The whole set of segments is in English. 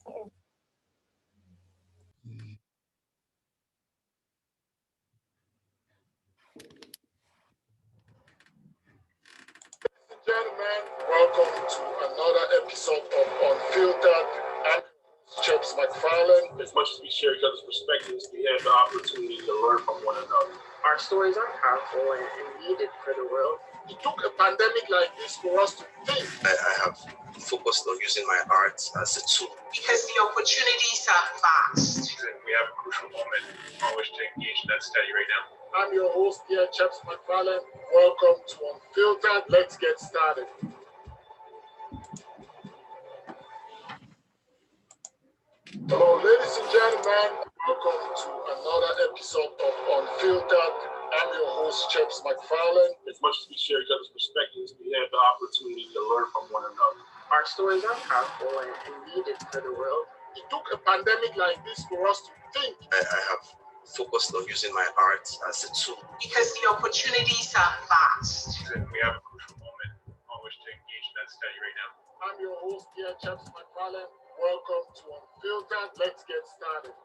Gentlemen, welcome to another episode of Unfiltered. I'm Chebs McFarlane. As much as we share each other's perspectives, we have the opportunity to learn from one another. Our stories are powerful and needed for the world. It took a pandemic like this for us to think. I have focused on using my art as a tool. Because the opportunities are vast. We have a crucial moment on which to engage in that study right now. I'm your host here, Chebs McFarlane. Welcome to Unfiltered. Let's get started. Hello, ladies and gentlemen. Welcome to another episode of Unfiltered. I'm your host, Chebs McFarlane. As much as we share each other's perspectives, we have the opportunity to learn from one another. Our stories are powerful and needed for the world. It took a pandemic like this for us to think. I have focused on using my art as a tool. Because the opportunities are vast. We have a crucial moment on which to engage in that study right now. I'm your host here, Chebs McFarlane. Welcome to Unfiltered. Let's get started.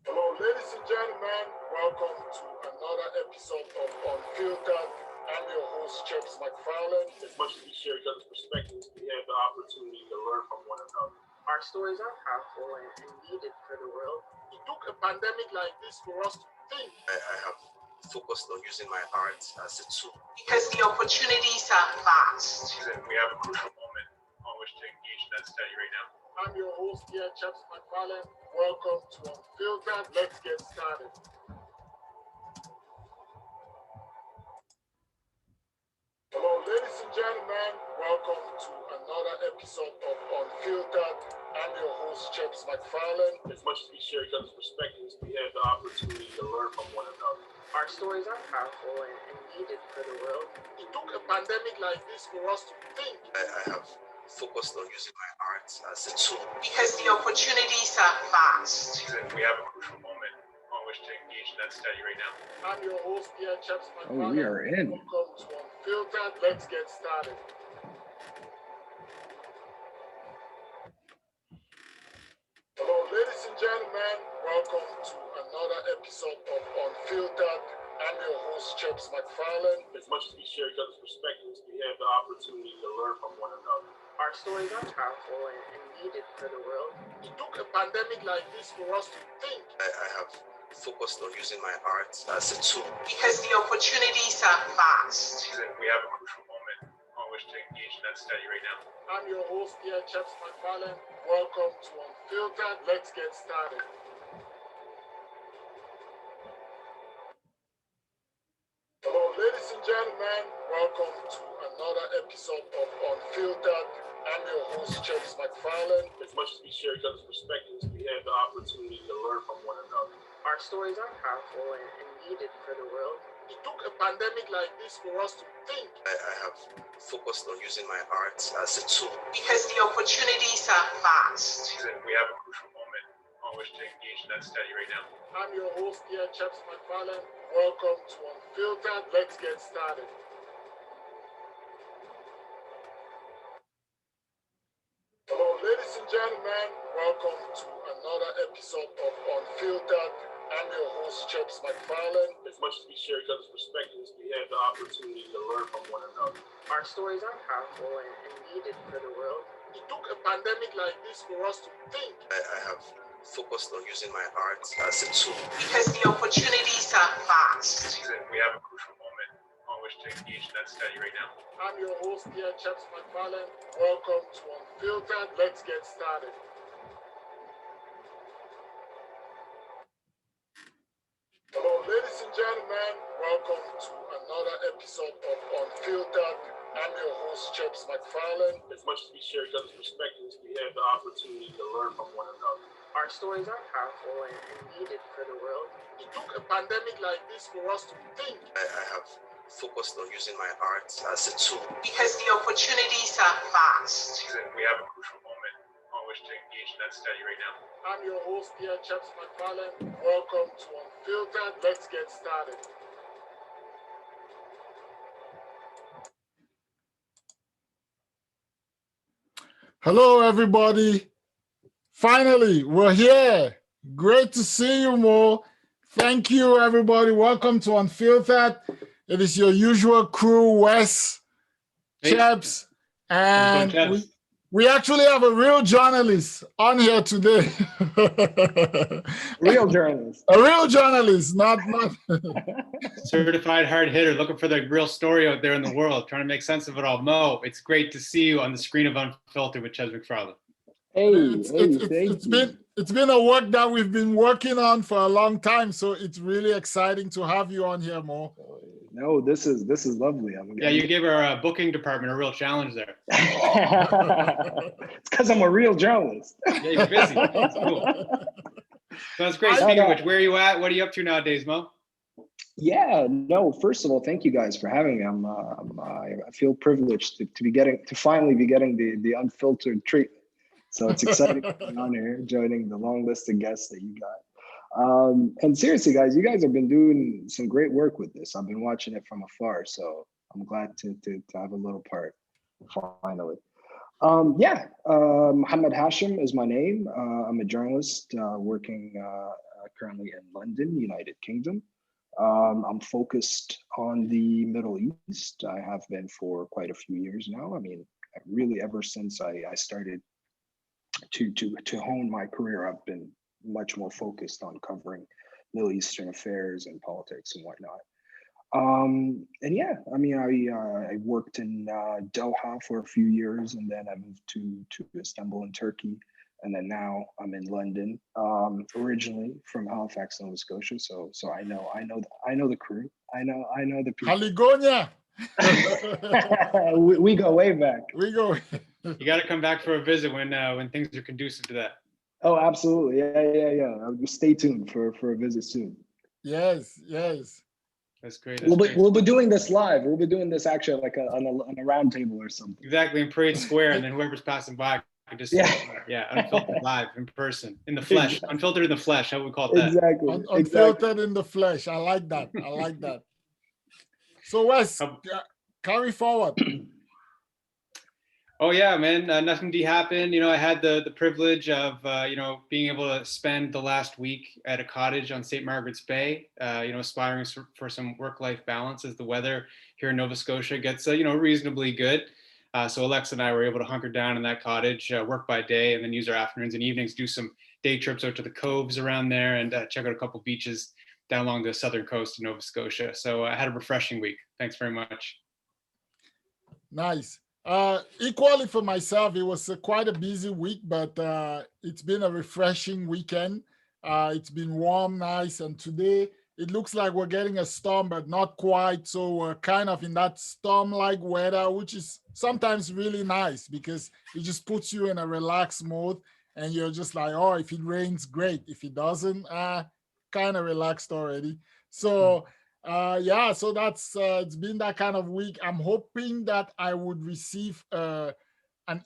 Hello, ladies and gentlemen. Welcome to another episode of Unfiltered. I'm your host, Chebs McFarlane. As much as we share each other's perspectives, we have the opportunity to learn from one another. Our stories are powerful and needed for the world. It took a pandemic like this for us to think. I have focused on using my art as a tool. Because the opportunities are vast. We have a crucial moment on which to engage in that study right now. I'm your host here, Chebs McFarlane. Welcome to Unfiltered. Let's get started. Hello, ladies and gentlemen. Welcome to another episode of Unfiltered. I'm your host, Chebs McFarlane. As much as we share each other's perspectives, we have the opportunity to learn from one another. Our stories are powerful and needed for the world. It took a pandemic like this for us to think. I have focused on using my art as a tool. Because the opportunities are vast. We have a crucial moment on which to engage in that study right now. I'm your host here, Chebs McFarlane. Oh, we are in. Welcome to Unfiltered. Let's get started. Hello, ladies and gentlemen. Welcome to another episode of Unfiltered. I'm your host, Chebs McFarlane. As much as we share each other's perspectives, we have the opportunity to learn from one another. Our stories are powerful and needed for the world. It took a pandemic like this for us to think. I have focused on using my art as a tool. Because the opportunities are vast. We have a crucial moment on which to engage in that study right now. I'm your host here, Chebs McFarlane. Welcome to Unfiltered. Let's get started. Hello, ladies and gentlemen. Welcome to another episode of Unfiltered. I'm your host, Chebs McFarlane. As much as we share each other's perspectives, we have the opportunity to learn from one another. Our stories are powerful and needed for the world. It took a pandemic like this for us to think. I have focused on using my art as a tool. Because the opportunities are vast. We have a crucial moment on which to engage in that study right now. I'm your host here, Chebs McFarlane. Welcome to Unfiltered. Let's get started. Hello, ladies and gentlemen. Welcome to another episode of Unfiltered. I'm your host, Chebs McFarlane. As much as we share each other's perspectives, we have the opportunity to learn from one another. Our stories are powerful and needed for the world. It took a pandemic like this for us to think. I have focused on using my art as a tool. Because the opportunities are vast. We have a crucial moment on which to engage in that study right now. I'm your host here, Chebs McFarlane. Welcome to Unfiltered. Let's get started. Hello, ladies and gentlemen. Welcome to another episode of Unfiltered. I'm your host, Chebs McFarlane. As much as we share each other's perspectives, we have the opportunity to learn from one another. Our stories are powerful and needed for the world. It took a pandemic like this for us to think. I have focused on using my art as a tool. Because the opportunities are vast. We have a crucial moment on which to engage in that study right now. I'm your host here, Chebs McFarlane. Welcome to Unfiltered. Let's get started. Hello, everybody. Finally, we're here. Great to see you, Mo. Thank you, everybody. Welcome to Unfiltered. It is your usual crew, Wes, Chebs, and we actually have a real journalist on here today. Real journalist. A real journalist, not certified hard hitter, looking for the real story out there in the world, trying to make sense of it all. Mo, it's great to see you on the screen of Unfiltered with Chebs McFarland. It's been a work that we've been working on for a long time, so it's really exciting to have you on here, Mo. No, this is lovely. You gave our booking department a real challenge there. It's because I'm a real journalist. Yeah, you're busy. That's cool. So that's great. Speaking of which, where are you at? What are you up to nowadays, Mo? Yeah, no. First of all, thank you guys for having me. I feel privileged to finally be getting the unfiltered treatment. So it's exciting to be on here, joining the long list of guests that you got. And seriously, guys, you guys have been doing some great work with this. I've been watching it from afar, so I'm glad to have a little part finally. Mohamed Hashem is my name. I'm a journalist working currently in London, United Kingdom. I'm focused on the Middle East. I have been for quite a few years now. I mean, really ever since I started to hone my career, I've been much more focused on covering Middle Eastern affairs and politics and whatnot. I worked in Doha for a few years, and then I moved to Istanbul in Turkey, and then now I'm in London. Originally from Halifax, Nova Scotia, so I know the crew. I know the people. Haligonia. we go way back. We go. You got to come back for a visit when things are conducive to that. Oh, absolutely. Yeah. Stay tuned for a visit soon. Yes. That's great. We'll be doing this live. We'll be doing this actually like on a round table or something. Exactly, in Parade Square, and then whoever's passing by can just unfiltered live in person, in the flesh, unfiltered in the flesh. How would we call it that? Exactly. Unfiltered in the flesh. I like that. So Wes, carry forward. Oh yeah, man, nothing happened. I had the privilege of, being able to spend the last week at a cottage on St. Margaret's Bay, aspiring for some work-life balance as the weather here in Nova Scotia gets, reasonably good. So Alexa and I were able to hunker down in that cottage, work by day, and then use our afternoons and evenings, do some day trips out to the coves around there and check out a couple beaches down along the southern coast of Nova Scotia. So I had a refreshing week. Thanks very much. Nice. Equally for myself, it was quite a busy week, but it's been a refreshing weekend. It's been warm, nice, and today it looks like we're getting a storm, but not quite. So we're kind of in that storm-like weather, which is sometimes really nice because it just puts you in a relaxed mode, and you're just like, oh, if it rains, great. If it doesn't, kind of relaxed already. So. So that's it's been that kind of week. I'm hoping that I would receive an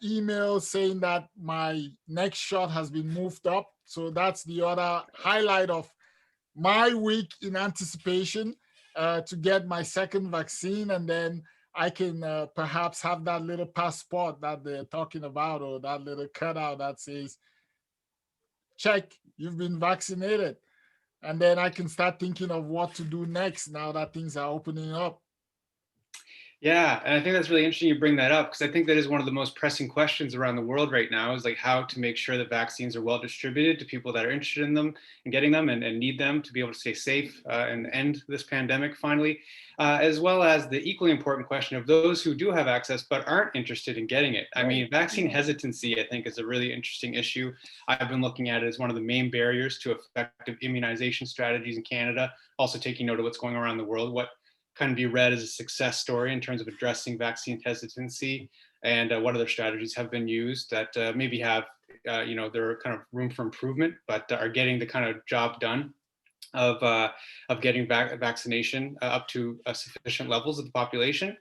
email saying that my next shot has been moved up. So that's the other highlight of my week in anticipation to get my second vaccine, and then I can perhaps have that little passport that they're talking about, or that little cutout that says, check, you've been vaccinated. And then I can start thinking of what to do next now that things are opening up. Yeah, and I think that's really interesting you bring that up, because I think that is one of the most pressing questions around the world right now, is like how to make sure that vaccines are well distributed to people that are interested in them and getting them and need them to be able to stay safe and end this pandemic finally, as well as the equally important question of those who do have access but aren't interested in getting it. I mean, vaccine hesitancy, I think, is a really interesting issue. I've been looking at it as one of the main barriers to effective immunization strategies in Canada, also taking note of what's going on around the world, what can be read as a success story in terms of addressing vaccine hesitancy, and what other strategies have been used that maybe have, there are kind of room for improvement, but are getting the kind of job done of getting vaccination up to sufficient levels of the population.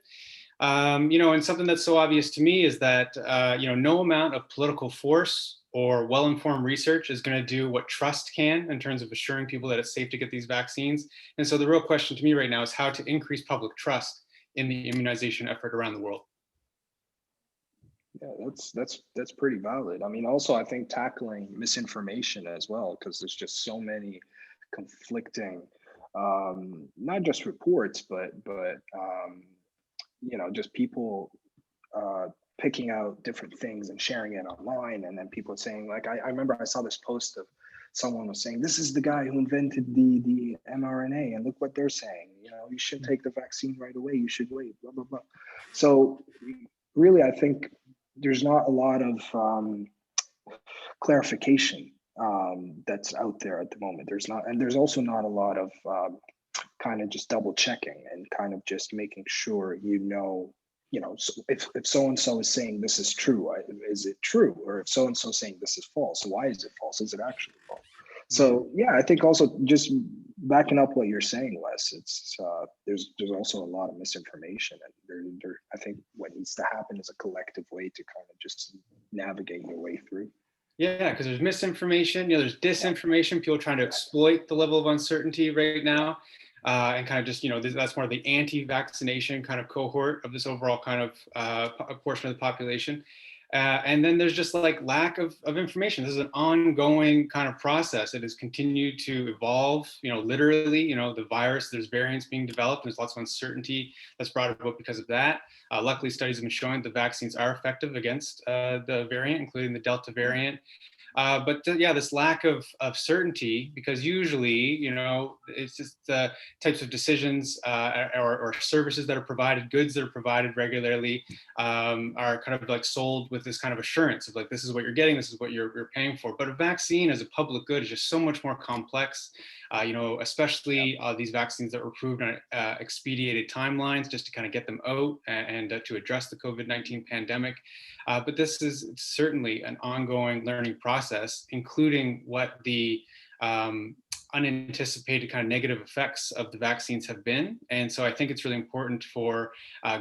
And something that's so obvious to me is that, no amount of political force or well-informed research is going to do what trust can in terms of assuring people that it's safe to get these vaccines. And so the real question to me right now is how to increase public trust in the immunization effort around the world. Yeah, that's pretty valid. I mean, also I think tackling misinformation as well, because there's just so many conflicting, not just reports, but just people uh, picking out different things and sharing it online, and then people saying like, I remember I saw this post of someone was saying, this is the guy who invented the mRNA, and look what they're saying. You shouldn't take the vaccine right away. You should wait. Blah blah blah. So really, I think there's not a lot of clarification that's out there at the moment. There's not, and there's also not a lot of kind of just double checking and kind of just making sure so if so and so is saying this is true, is it true? Or if so and so saying this is false, why is it false? Is it actually false? So yeah, I think also just backing up what you're saying, Wes, it's there's also a lot of misinformation, and there I think what needs to happen is a collective way to kind of just navigate your way through. Yeah, because there's misinformation, there's disinformation, people trying to exploit the level of uncertainty right now. And kind of just, that's more of the anti-vaccination kind of cohort of this overall kind of a portion of the population. And then there's just like lack of information. This is an ongoing kind of process. It has continued to evolve, literally, the virus, there's variants being developed. There's lots of uncertainty that's brought about because of that. Luckily, studies have been showing the vaccines are effective against the variant, including the Delta variant. But this lack of certainty, because usually, it's just the types of decisions or services that are provided, goods that are provided regularly are kind of like sold with this kind of assurance of like, this is what you're getting, this is what you're paying for. But a vaccine as a public good is just so much more complex, especially these vaccines that were approved on expedited timelines just to kind of get them out and to address the COVID-19 pandemic. But this is certainly an ongoing learning process, including what the unanticipated kind of negative effects of the vaccines have been. And so I think it's really important for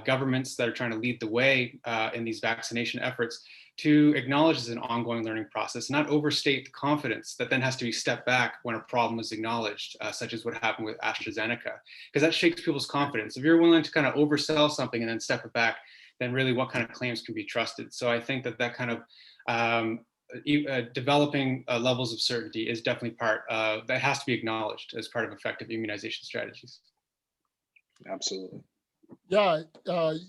governments that are trying to lead the way in these vaccination efforts to acknowledge as an ongoing learning process, not overstate the confidence that then has to be stepped back when a problem is acknowledged, such as what happened with AstraZeneca, because that shakes people's confidence. If you're willing to kind of oversell something and then step it back, then really what kind of claims can be trusted? So I think that kind of developing levels of certainty is definitely part that has to be acknowledged as part of effective immunization strategies. Absolutely. Yeah,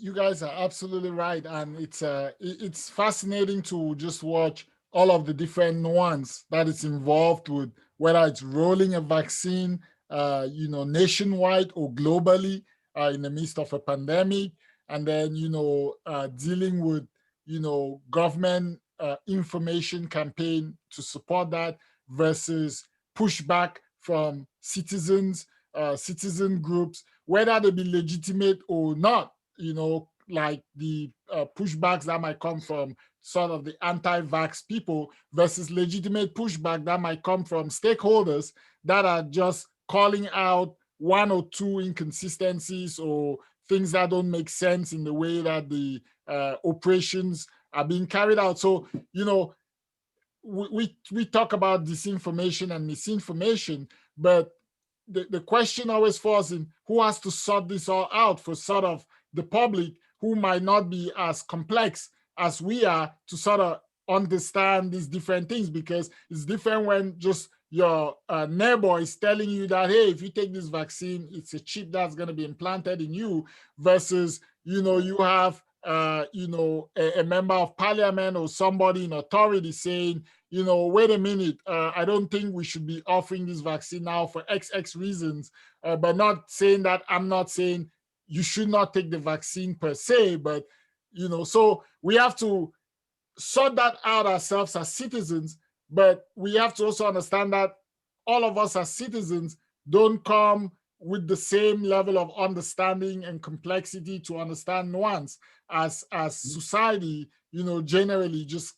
you guys are absolutely right, and it's fascinating to just watch all of the different nuance that is involved with whether it's rolling a vaccine, nationwide or globally in the midst of a pandemic, and then dealing with government information campaign to support that versus pushback from citizens, citizen groups, whether they be legitimate or not, like the pushbacks that might come from sort of the anti-vax people versus legitimate pushback that might come from stakeholders that are just calling out one or two inconsistencies or things that don't make sense in the way that the operations are being carried out. So, we talk about disinformation and misinformation, but the question always falls in who has to sort this all out for sort of the public who might not be as complex as we are to sort of understand these different things, because it's different when just your neighbor is telling you that, hey, if you take this vaccine, it's a chip that's going to be implanted in you, versus, you have, a member of parliament or somebody in authority saying, wait a minute, I don't think we should be offering this vaccine now for XX reasons, but not saying that I'm not saying you should not take the vaccine per se, but, so we have to sort that out ourselves as citizens, but we have to also understand that all of us as citizens don't come with the same level of understanding and complexity to understand nuance as society, generally just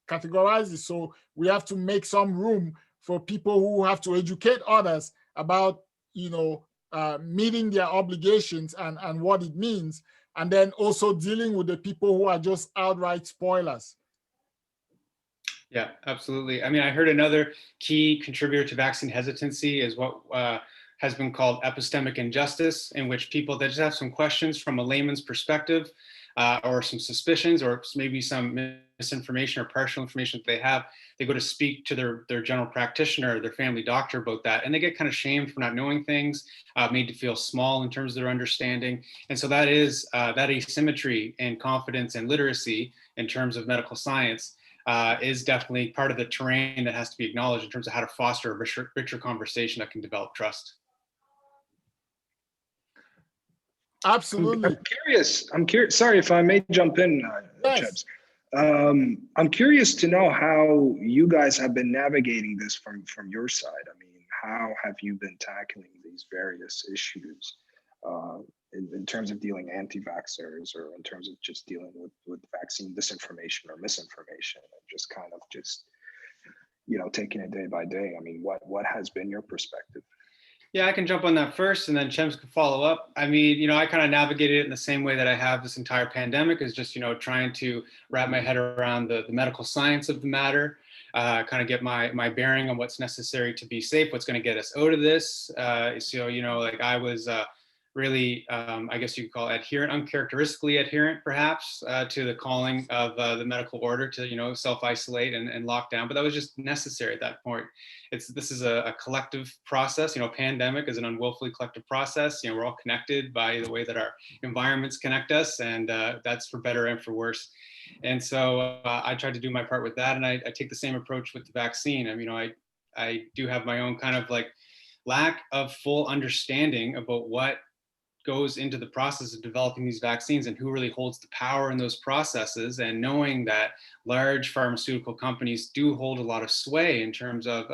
categorizes. So we have to make some room for people who have to educate others about, meeting their obligations and what it means, and then also dealing with the people who are just outright spoilers. Yeah, absolutely. I mean, I heard another key contributor to vaccine hesitancy is what has been called epistemic injustice, in which people that just have some questions from a layman's perspective, or some suspicions, or maybe some misinformation or partial information that they have, they go to speak to their general practitioner or their family doctor about that, and they get kind of shamed for not knowing things, made to feel small in terms of their understanding. And so that is that asymmetry in confidence and literacy in terms of medical science is definitely part of the terrain that has to be acknowledged in terms of how to foster a richer conversation that can develop trust. Absolutely. I'm curious. Sorry if I may jump in, Yes. Chebs. I'm curious to know how you guys have been navigating this from your side. I mean, how have you been tackling these various issues in terms of dealing anti-vaxxers, or in terms of just dealing with vaccine disinformation or misinformation, and just kind of taking it day by day? I mean, what has been your perspective? Yeah, I can jump on that first, and then Chebs can follow up. I mean, I kind of navigated it in the same way that I have this entire pandemic, is just, trying to wrap my head around the medical science of the matter, kind of get my bearing on what's necessary to be safe, what's going to get us out of this. So, like I was really, I guess you could call adherent, uncharacteristically adherent, perhaps, to the calling of the medical order to, self-isolate and lock down. But that was just necessary at that point. This is a collective process. Pandemic is an unwillfully collective process. We're all connected by the way that our environments connect us, and that's for better and for worse. And so I tried to do my part with that, and I take the same approach with the vaccine. I mean, I do have my own kind of like lack of full understanding about what goes into the process of developing these vaccines and who really holds the power in those processes, and knowing that large pharmaceutical companies do hold a lot of sway in terms of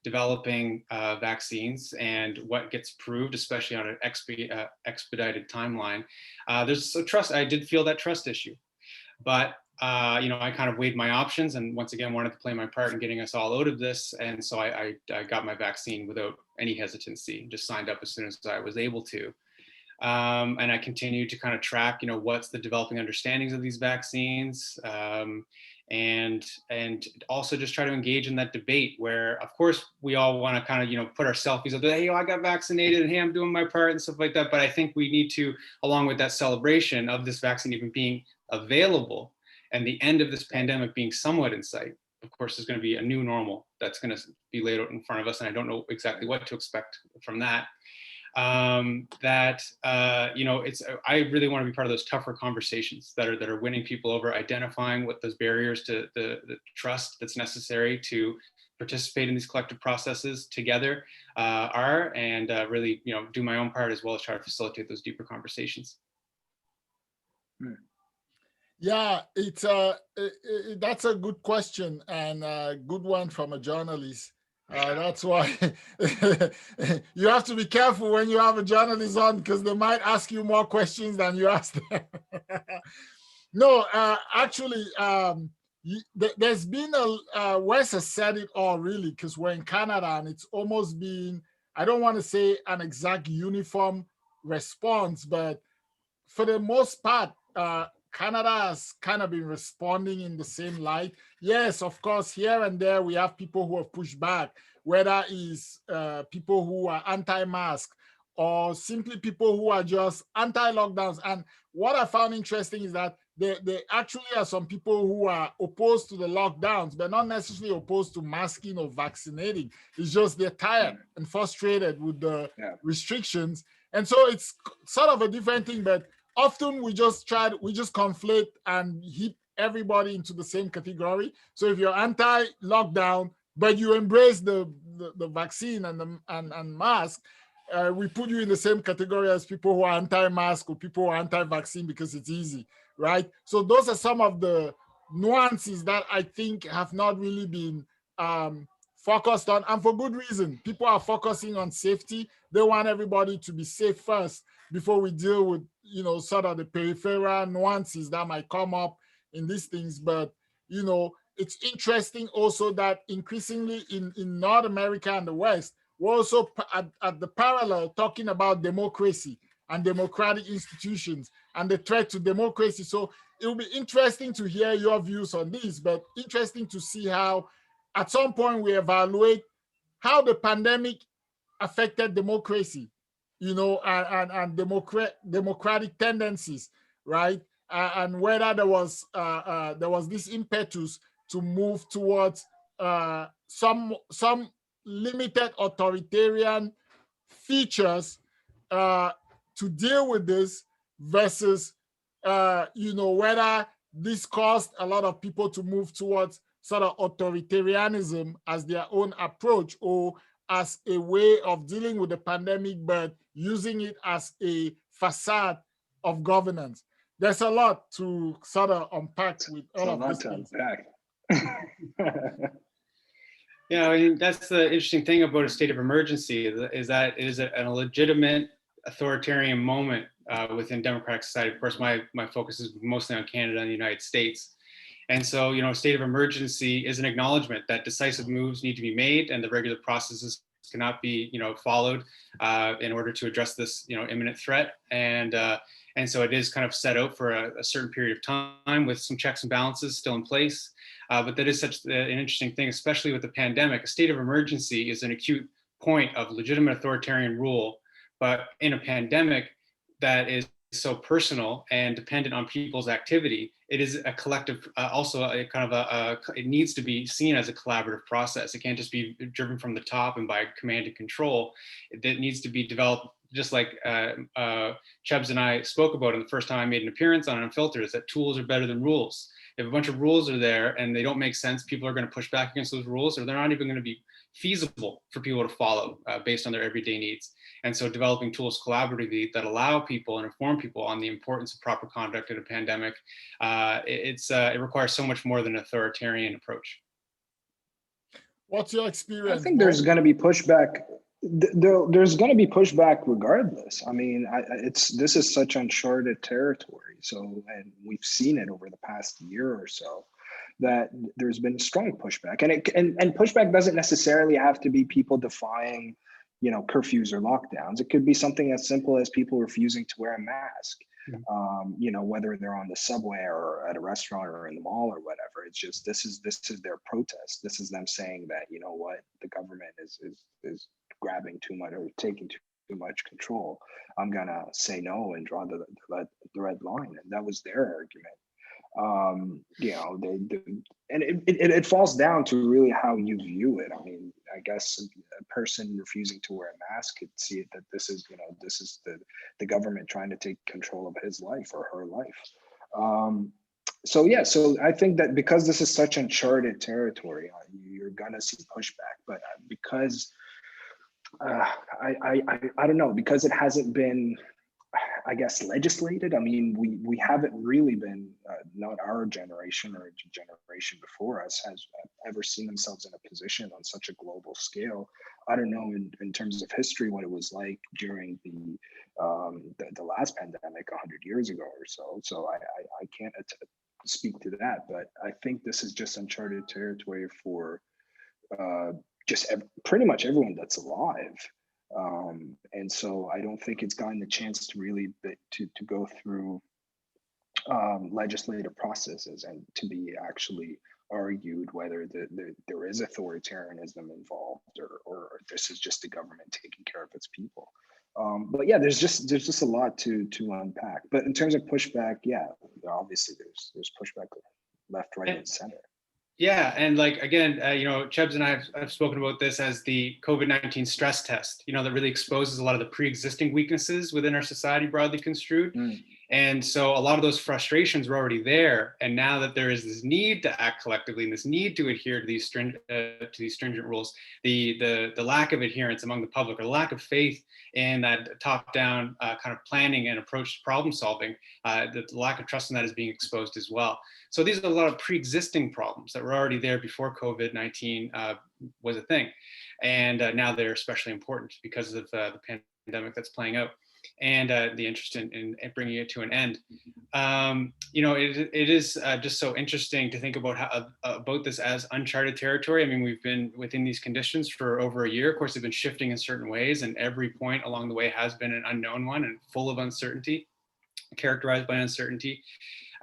developing vaccines and what gets approved, especially on an expedited timeline. There's a trust. I did feel that trust issue, but I kind of weighed my options, and once again wanted to play my part in getting us all out of this. And so I got my vaccine without any hesitancy, just signed up as soon as I was able to. And I continue to kind of track, what's the developing understandings of these vaccines, and also just try to engage in that debate where, of course, we all want to kind of, put our selfies up there, hey, I got vaccinated, and hey, I'm doing my part and stuff like that. But I think we need to, along with that celebration of this vaccine even being available and the end of this pandemic being somewhat in sight, of course, there's going to be a new normal that's going to be laid out in front of us. And I don't know exactly what to expect from that. I really want to be part of those tougher conversations that are winning people over, identifying what those barriers to the trust that's necessary to participate in these collective processes together are, and really, do my own part as well as try to facilitate those deeper conversations. Yeah, it's that's a good question, and a good one from a journalist. That's why you have to be careful when you have a journalist on, because they might ask you more questions than you ask them. No, actually, there's been Wes has said it all, really, because we're in Canada, and it's almost been, I don't want to say an exact uniform response, but for the most part, Canada has kind of been responding in the same light. Yes, of course, here and there we have people who have pushed back, whether it's people who are anti-mask or simply people who are just anti-lockdowns. And what I found interesting is that there actually are some people who are opposed to the lockdowns, but not necessarily opposed to masking or vaccinating. It's just they're tired and frustrated with the restrictions. And so it's sort of a different thing, but often we just conflate and hit everybody into the same category. So if you're anti-lockdown, but you embrace the vaccine and mask, we put you in the same category as people who are anti-mask or people who are anti-vaccine because it's easy, right? So those are some of the nuances that I think have not really been focused on, and for good reason. People are focusing on safety. They want everybody to be safe first before we deal with, sort of the peripheral nuances that might come up in these things. But, it's interesting also that increasingly in North America and the West, we're also at the parallel talking about democracy and democratic institutions and the threat to democracy. So it will be interesting to hear your views on this, but interesting to see how at some point we evaluate how the pandemic affected democracy, and democratic tendencies, right? And whether there was this impetus to move towards some limited authoritarian features to deal with this versus whether this caused a lot of people to move towards sort of authoritarianism as their own approach, or as a way of dealing with the pandemic, but using it as a facade of governance. There's a lot to sort of unpack with all of this. Yeah, I mean, that's the interesting thing about a state of emergency is that it is a legitimate authoritarian moment within democratic society. Of course, my focus is mostly on Canada and the United States. And so, a state of emergency is an acknowledgement that decisive moves need to be made and the regular processes cannot be, followed in order to address this, imminent threat. And so it is kind of set out for a certain period of time with some checks and balances still in place. But that is such an interesting thing, especially with the pandemic. A state of emergency is an acute point of legitimate authoritarian rule, but in a pandemic that is so personal and dependent on people's activity, it is a collective, also a kind of it needs to be seen as a collaborative process. It can't just be driven from the top and by command and control. It needs to be developed, just like Chebs and I spoke about in the first time I made an appearance on Unfiltered, is that tools are better than rules. If a bunch of rules are there and they don't make sense, people are going to push back against those rules, or they're not even going to be feasible for people to follow based on their everyday needs. And so developing tools collaboratively that allow people and inform people on the importance of proper conduct in a pandemic, it requires so much more than an authoritarian approach. What's your experience? I think there's going to be pushback. There's going to be pushback regardless. I mean, this is such uncharted territory. So, and we've seen it over the past year or so, that there's been strong pushback, and pushback doesn't necessarily have to be people defying, curfews or lockdowns. It could be something as simple as people refusing to wear a mask. Whether they're on the subway or at a restaurant or in the mall or whatever. It's just this is their protest. This is them saying that, the government is grabbing too much or taking too much control. I'm gonna say no and draw the red line, and that was their argument. It falls down to really how you view it. I mean, I guess a person refusing to wear a mask could see it that this is the government trying to take control of his life or her life. So I think that because this is such uncharted territory, you're gonna see pushback. But because I don't know, because it hasn't been, I guess, legislated. I mean, we haven't really been, not our generation or a generation before us has ever seen themselves in a position on such a global scale. I don't know in terms of history what it was like during the last pandemic 100 years ago or so. So I can't speak to that, but I think this is just uncharted territory for pretty much everyone that's alive. And so I don't think it's gotten the chance to really to go through legislative processes and to be actually argued whether there is authoritarianism involved or this is just the government taking care of its people. But yeah, there's just a lot to unpack. But in terms of pushback, yeah, obviously there's pushback left, right, and center. Yeah, and again, Chebs and I have spoken about this as the COVID-19 stress test, that really exposes a lot of the pre-existing weaknesses within our society, broadly construed. And so a lot of those frustrations were already there. And now that there is this need to act collectively and this need to adhere to these stringent rules, the lack of adherence among the public, or the lack of faith in that top-down kind of planning and approach to problem solving, the lack of trust in that is being exposed as well. So these are a lot of pre-existing problems that were already there before COVID-19 was a thing. And now they're especially important because of the pandemic that's playing out and the interest in bringing it to an end. It is just so interesting to think about about this as uncharted territory. I mean, we've been within these conditions for over a year. Of course, they've been shifting in certain ways, and every point along the way has been an unknown one and full of uncertainty, characterized by uncertainty.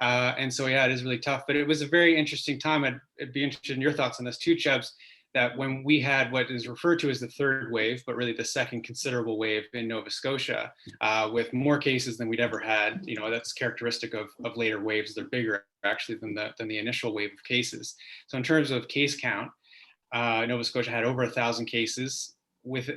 And so, yeah, it is really tough, but it was a very interesting time. I'd be interested in your thoughts on this too, Chebs, that when we had what is referred to as the third wave, but really the second considerable wave in Nova Scotia, with more cases than we'd ever had, that's characteristic of later waves. They're bigger actually than the initial wave of cases. So in terms of case count, Nova Scotia had over 1,000 cases with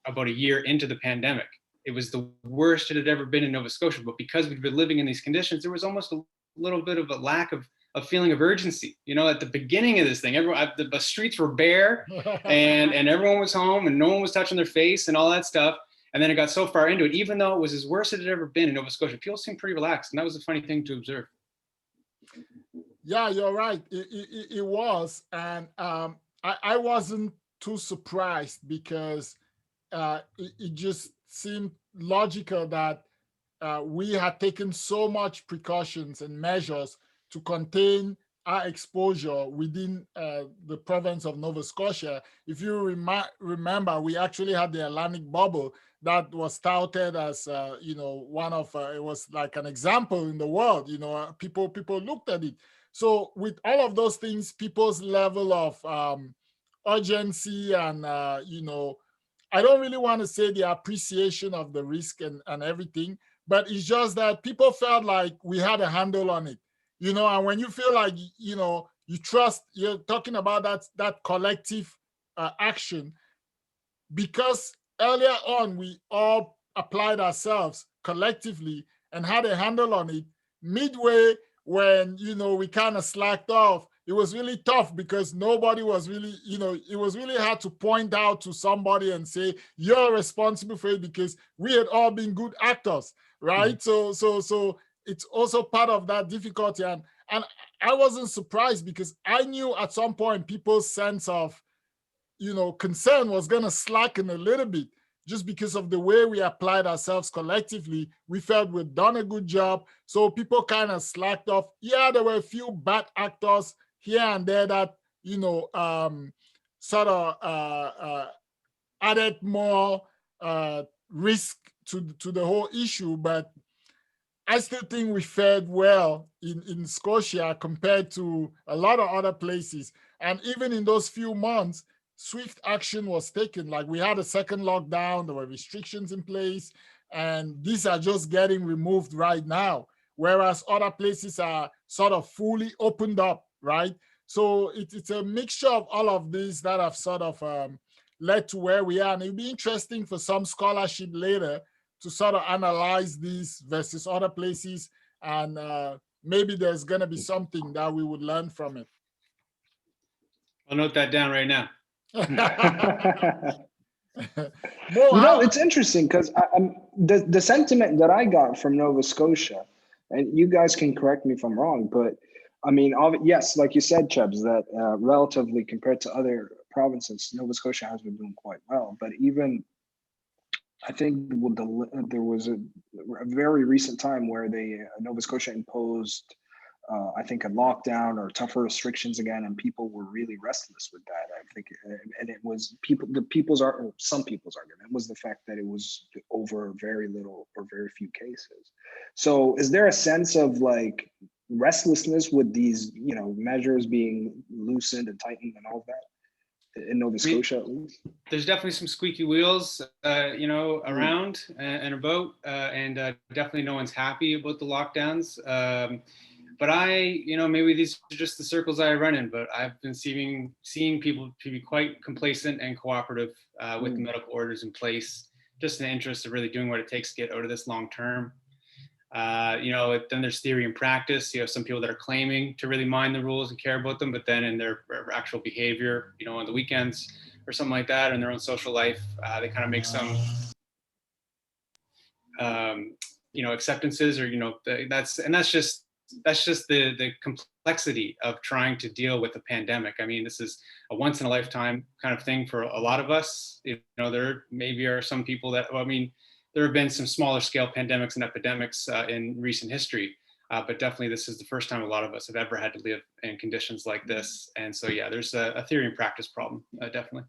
about a year into the pandemic. It was the worst it had ever been in Nova Scotia, but because we'd been living in these conditions, there was almost a little bit of a lack of a feeling of urgency. At the beginning of this thing, the streets were bare and everyone was home and no one was touching their face and all that stuff. And then it got so far into it, even though it was as worst as it had ever been in Nova Scotia, people seemed pretty relaxed. And that was a funny thing to observe. Yeah, you're right. It was. And I wasn't too surprised because it just seemed logical that we had taken so much precautions and measures to contain our exposure within the province of Nova Scotia. If you remember, we actually had the Atlantic bubble that was touted as, one of, it was like an example in the world, people looked at it. So with all of those things, people's level of urgency and, I don't really want to say the appreciation of the risk and everything, but it's just that people felt like we had a handle on it. And when you feel like, you trust, you're talking about that collective action, because earlier on, we all applied ourselves collectively and had a handle on it. Midway, when, we kind of slacked off, it was really tough because nobody was really, it was really hard to point out to somebody and say, you're responsible for it because we had all been good actors, right? Mm-hmm. So it's also part of that difficulty. And I wasn't surprised because I knew at some point people's sense of, concern was going to slacken a little bit just because of the way we applied ourselves collectively. We felt we'd done a good job. So people kind of slacked off. Yeah, there were a few bad actors here and there that, sort of added more risk to the whole issue. But I still think we fared well in Scotia compared to a lot of other places. And even in those few months, swift action was taken. Like we had a second lockdown, there were restrictions in place, and these are just getting removed right now, whereas other places are sort of fully opened up, right? So it's a mixture of all of these that have sort of led to where we are. And it'll be interesting for some scholarship later to sort of analyze these versus other places. And maybe there's going to be something that we would learn from it. I'll note that down right now. It's interesting because the sentiment that I got from Nova Scotia, and you guys can correct me if I'm wrong, but I mean, yes, like you said, Chebs, that relatively compared to other provinces, Nova Scotia has been doing quite well. But even I think there was a very recent time where Nova Scotia imposed, I think, a lockdown or tougher restrictions again, and people were really restless with that. I think, and it was some people's argument was the fact that it was over very little or very few cases. So, is there a sense of like restlessness with these, measures being loosened and tightened and all of that in Nova Scotia at least? There's definitely some squeaky wheels, around and about, and definitely no one's happy about the lockdowns. But maybe these are just the circles I run in, but I've been seeing people to be quite complacent and cooperative with the medical orders in place, just in the interest of really doing what it takes to get out of this long term. Then there's theory and practice. You have some people that are claiming to really mind the rules and care about them, but then in their actual behavior, on the weekends or something like that, or in their own social life, they kind of make some, acceptances, or that's just the complexity of trying to deal with a pandemic. I mean, this is a once in a lifetime kind of thing for a lot of us. There maybe are some people that, there have been some smaller scale pandemics and epidemics in recent history, but definitely this is the first time a lot of us have ever had to live in conditions like this. And so, yeah, there's a theory and practice problem, definitely.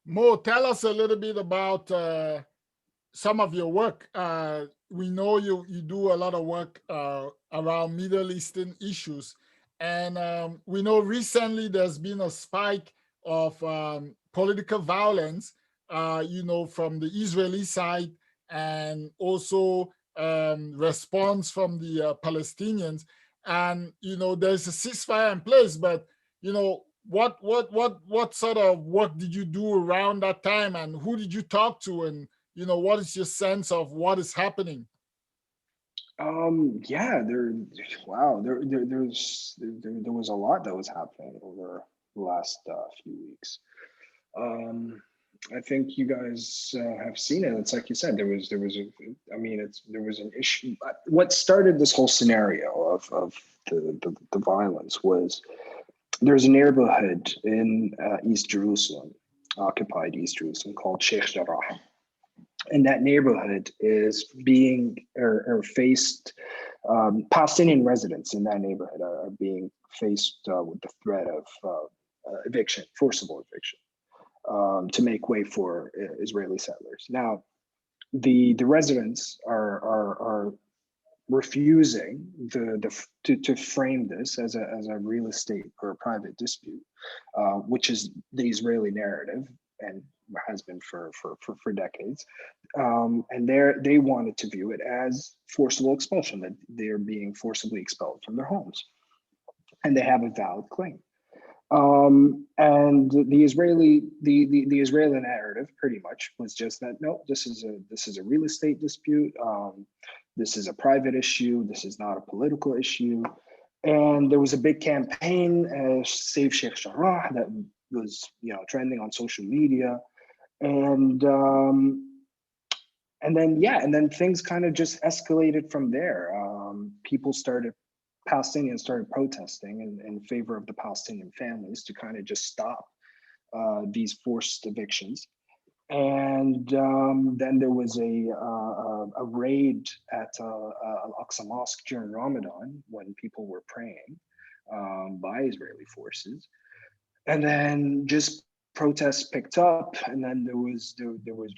Mo, tell us a little bit about some of your work. We know you do a lot of work around Middle Eastern issues. And we know recently there's been a spike of political violence, from the Israeli side, and also response from the Palestinians. And there's a ceasefire in place, but what sort of work did you do around that time, and who did you talk to, and what is your sense of what is happening? Yeah, wow, there was a lot that was happening over the last few weeks. Um, I think you guys have seen it. It's like you said, there was an issue. What started this whole scenario of the violence was there's a neighborhood in East Jerusalem, occupied East Jerusalem, called Sheikh Jarrah. And that neighborhood is being or faced, Palestinian residents in that neighborhood are being faced with the threat of eviction, forcible eviction, to make way for Israeli settlers. Now, the residents are refusing to frame this as a real estate or a private dispute, which is the Israeli narrative and has been for decades. And they wanted to view it as forcible expulsion, that they're being forcibly expelled from their homes, and they have a valid claim. And the Israeli narrative pretty much was just that no, this is a real estate dispute. This is a private issue. This is not a political issue. And there was a big campaign, Save Sheikh Jarrah, that was trending on social media, and then things kind of just escalated from there. Palestinians started protesting in favor of the Palestinian families to kind of just stop these forced evictions. And then there was a raid at Al-Aqsa Mosque during Ramadan when people were praying by Israeli forces. And then just protests picked up, and then there was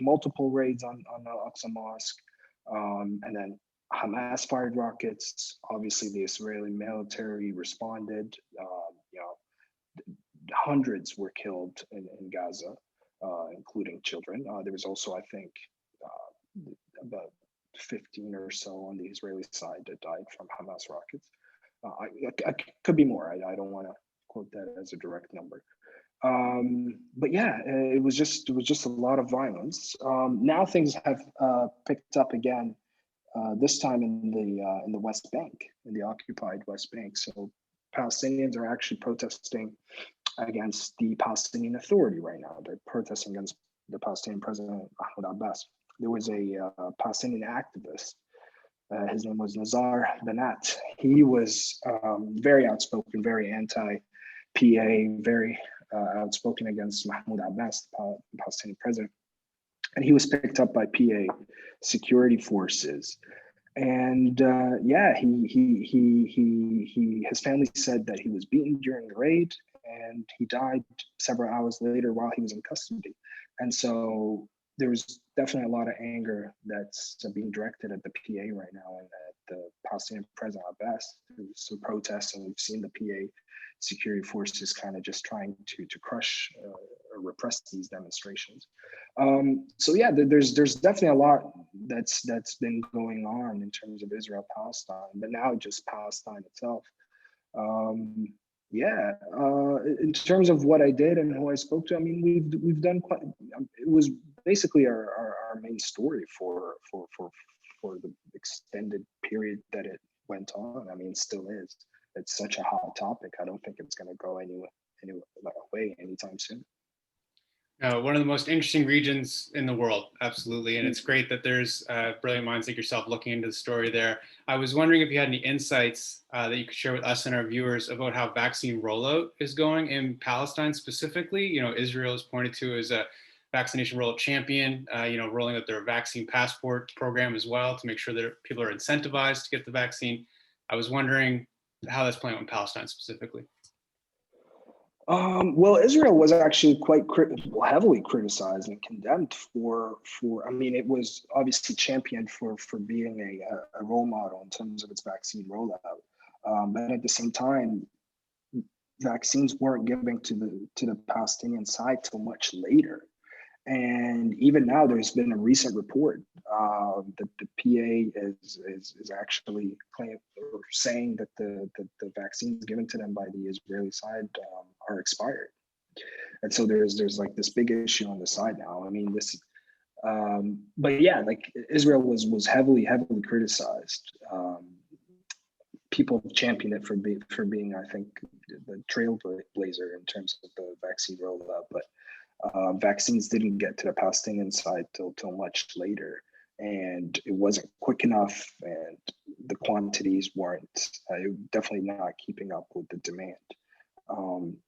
multiple raids on Al-Aqsa Mosque, and then Hamas fired rockets. Obviously, the Israeli military responded. Hundreds were killed in Gaza, including children. There was also, I think, about 15 or so on the Israeli side that died from Hamas rockets. I could be more. I don't want to quote that as a direct number. But yeah, it was just a lot of violence. Now things have picked up again. This time in the West Bank, in the occupied West Bank. So Palestinians are actually protesting against the Palestinian Authority right now. They're protesting against the Palestinian president, Mahmoud Abbas. There was a Palestinian activist. His name was Nazar Banat. He was very outspoken, very anti-PA, very outspoken against Mahmoud Abbas, the Palestinian president. And he was picked up by PA security forces. And his family said that he was beaten during the raid, and he died several hours later while he was in custody. And so there was definitely a lot of anger that's being directed at the PA right now, and at the Palestinian president Abbas. There's some protests, and we've seen the PA security forces kind of just trying to crush or repress these demonstrations. So yeah, there's definitely a lot that's been going on in terms of Israel-Palestine, but now just Palestine itself. In terms of what I did and who I spoke to, I mean, we've done quite. It was basically our main story for the extended period that it went on. I mean, it still is. It's such a hot topic. I don't think it's going to go away anytime soon. One of the most interesting regions in the world, absolutely. And it's great that there's brilliant minds like yourself looking into the story there. I was wondering if you had any insights that you could share with us and our viewers about how vaccine rollout is going in Palestine specifically. Israel is pointed to as a vaccination rollout champion, rolling out their vaccine passport program as well to make sure that people are incentivized to get the vaccine. I was wondering how that's playing out in Palestine specifically. Well, Israel was actually quite heavily criticized and condemned for. I mean, it was obviously championed for being a role model in terms of its vaccine rollout, but at the same time, vaccines weren't given to the Palestinian side till much later. And even now, there's been a recent report that the PA is actually saying that the vaccines given to them by the Israeli side are expired. And so there's like this big issue on the side now. I mean, this, but yeah, like Israel was heavily criticized. People championed it for being, I think, the trailblazer in terms of the vaccine rollout, but vaccines didn't get to the Palestinian side till much later, and it wasn't quick enough, and the quantities weren't definitely not keeping up with the demand.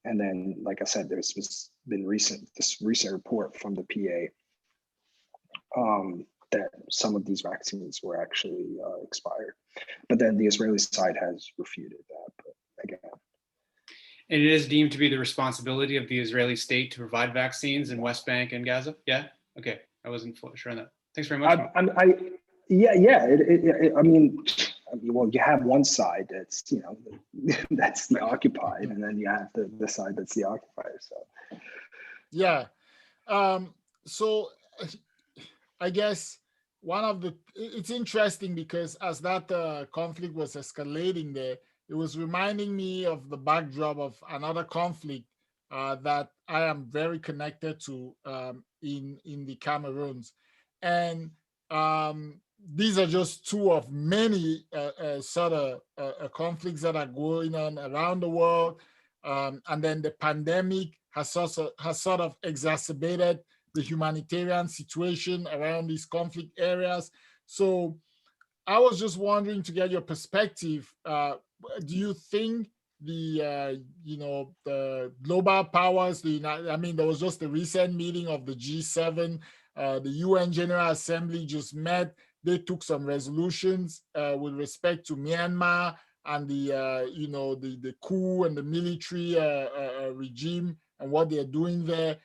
And then, like I said, there's been this recent report from the PA that some of these vaccines were actually expired, but then the Israeli side has refuted that. But again. And it is deemed to be the responsibility of the Israeli state to provide vaccines in West Bank and Gaza? Yeah? Okay, I wasn't sure on that. Thanks very much. I mean, well, you have one side that's, that's the occupied, and then you have the side that's the occupier, so. Yeah. So I guess it's interesting because as that conflict was escalating there, it was reminding me of the backdrop of another conflict that I am very connected to in the Cameroons. And these are just two of many sort of conflicts that are going on around the world. And then the pandemic has sort of exacerbated the humanitarian situation around these conflict areas. So I was just wondering, to get your perspective, do you think the global powers, there was just a recent meeting of the G7, the UN General Assembly just met. They took some resolutions with respect to Myanmar and the coup and the military regime and what they're doing there.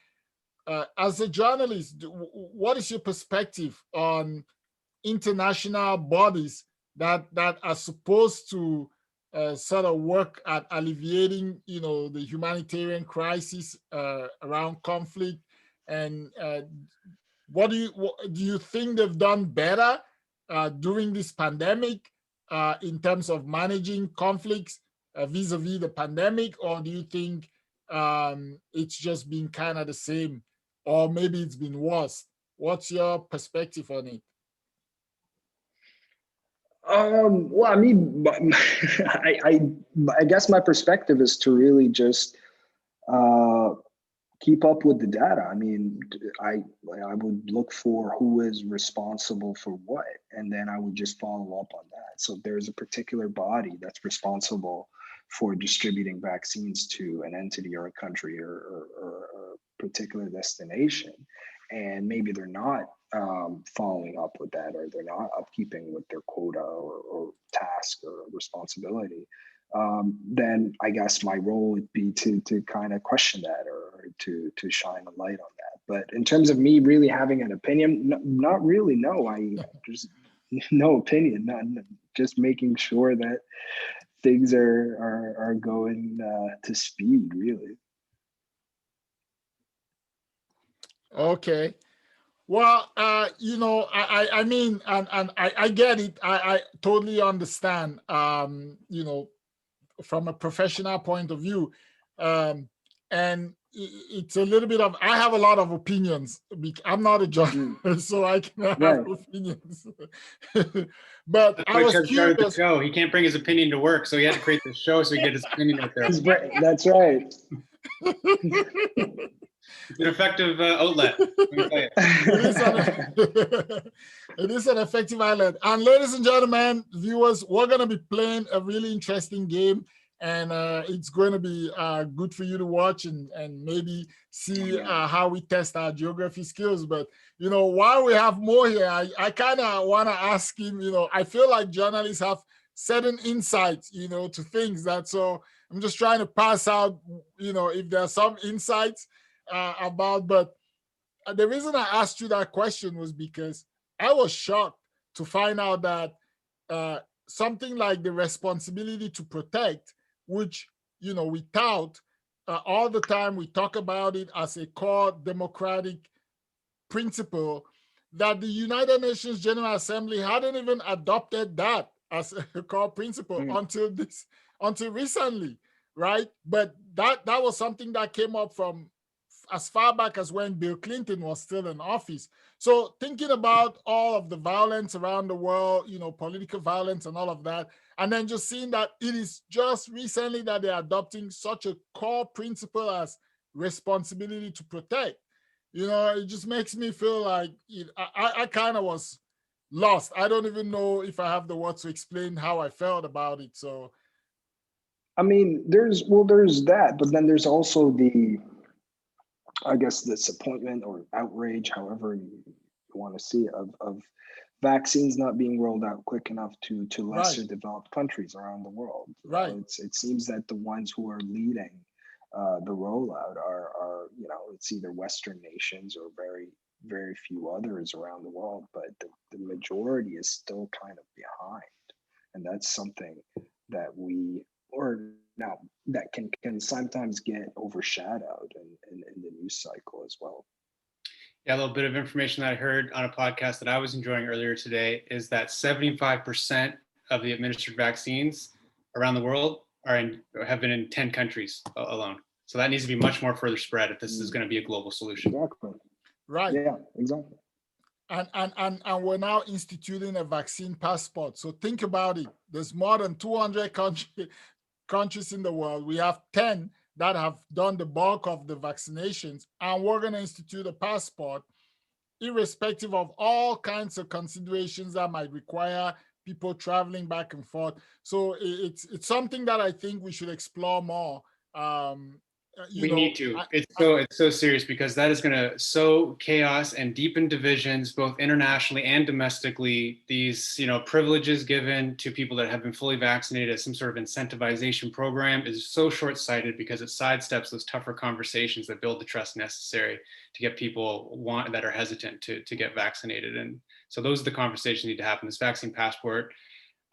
As a journalist, what is your perspective on international bodies that are supposed to sort of work at alleviating, the humanitarian crisis around conflict? And what do you think they've done better during this pandemic in terms of managing conflicts vis-a-vis the pandemic, or do you think it's just been kind of the same, or maybe it's been worse? What's your perspective on it? Well, I mean, I guess my perspective is to really just keep up with the data. I mean, I would look for who is responsible for what, and then I would just follow up on that. So if there's a particular body that's responsible for distributing vaccines to an entity or a country or a particular destination, and maybe they're not following up with that, or they're not upkeeping with their quota or task or responsibility, then I guess my role would be to kind of question that, or to shine a light on that. But in terms of me really having an opinion, not really. No, there's no opinion. None. Just making sure that things are going to speed, really. Okay. Well, I mean, and I get it. I totally understand, from a professional point of view. And it's a little bit of, I have a lot of opinions. I'm not a journalist, so I can have opinions. But I was curious. The show. He can't bring his opinion to work, so he had to create the show so he get his opinion out there. That's right. It's an effective outlet. It is an effective outlet. And ladies and gentlemen, viewers, we're going to be playing a really interesting game, and it's going to be good for you to watch and maybe see how we test our geography skills. But, while we have more here, I kind of want to ask him, I feel like journalists have certain insights, to things so I'm just trying to pass out, if there are some insights about, but the reason I asked you that question was because I was shocked to find out that something like the responsibility to protect, which we tout all the time, we talk about it as a core democratic principle, that the United Nations General Assembly hadn't even adopted that as a core principle until recently, right? But that was something that came up from as far back as when Bill Clinton was still in office. So thinking about all of the violence around the world, political violence and all of that, and then just seeing that it is just recently that they're adopting such a core principle as responsibility to protect. It just makes me feel like I kind of was lost. I don't even know if I have the words to explain how I felt about it. So, I mean, there's that, but then there's also I guess, disappointment or outrage, however you want to see it, of vaccines not being rolled out quick enough to lesser developed countries around the world. Right. It seems that the ones who are leading the rollout are it's either Western nations or very, very few others around the world, but the majority is still kind of behind. And that's something that that can sometimes get overshadowed in the news cycle as well. Yeah, a little bit of information that I heard on a podcast that I was enjoying earlier today is that 75% of the administered vaccines around the world have been in 10 countries alone. So that needs to be much more further spread if this is going to be a global solution. Exactly. Right. Yeah, exactly. And we're now instituting a vaccine passport. So think about it. There's more than 200 countries in the world. We have 10 that have done the bulk of the vaccinations, and we're going to institute a passport, irrespective of all kinds of considerations that might require people traveling back and forth. So it's something that I think we should explore more. We need to. It's so serious, because that is going to sow chaos and deepen divisions, both internationally and domestically. These, privileges given to people that have been fully vaccinated as some sort of incentivization program is so short-sighted, because it sidesteps those tougher conversations that build the trust necessary to get people that are hesitant to get vaccinated. And so those are the conversations that need to happen. This vaccine passport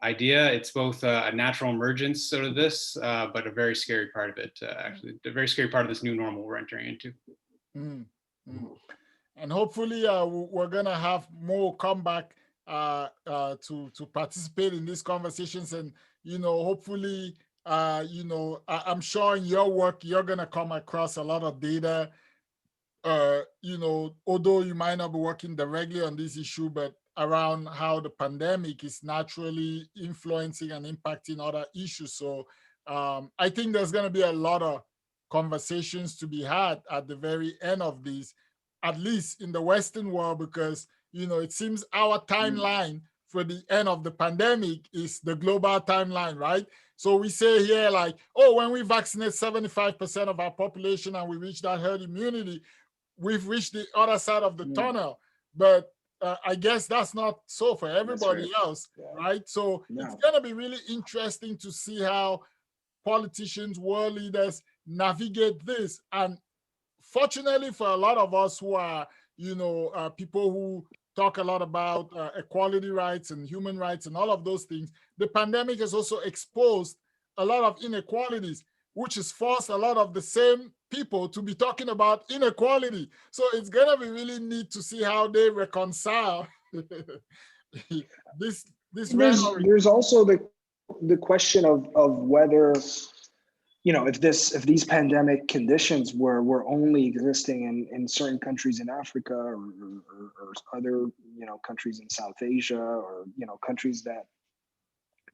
idea, it's both a natural emergence sort of this, but a very scary part of it, actually, a very scary part of this new normal we're entering into. And hopefully we're going to have more come back to participate in these conversations. And, hopefully, I'm sure in your work, you're going to come across a lot of data, although you might not be working directly on this issue, but around how the pandemic is naturally influencing and impacting other issues. So I think there's going to be a lot of conversations to be had at the very end of this, at least in the Western world, because, it seems our timeline for the end of the pandemic is the global timeline, right? So we say here like, when we vaccinate 75% of our population and we reach that herd immunity, we've reached the other side of the tunnel. But I guess that's not so for everybody else, right? So it's going to be really interesting to see how politicians, world leaders navigate this. And fortunately for a lot of us who are, people who talk a lot about equality rights and human rights and all of those things, the pandemic has also exposed a lot of inequalities, which has forced a lot of the same people to be talking about inequality. So it's going to be really neat to see how they reconcile this rhetoric. There's also the question of whether, if these pandemic conditions were only existing in certain countries in Africa or other, countries in South Asia, or, countries that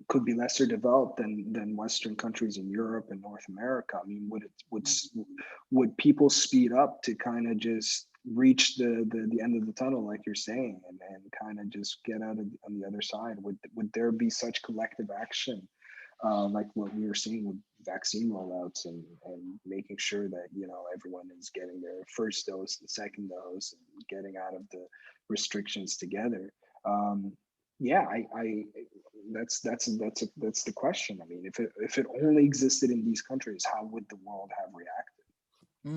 could be lesser developed than Western countries in Europe and North America. I mean, would people speed up to kind of just reach the end of the tunnel, like you're saying, and kind of just get out on the other side? Would there be such collective action, like what we were seeing with vaccine rollouts and making sure that everyone is getting their first dose and second dose and getting out of the restrictions together? That's the question. I mean, if it only existed in these countries, how would the world have reacted?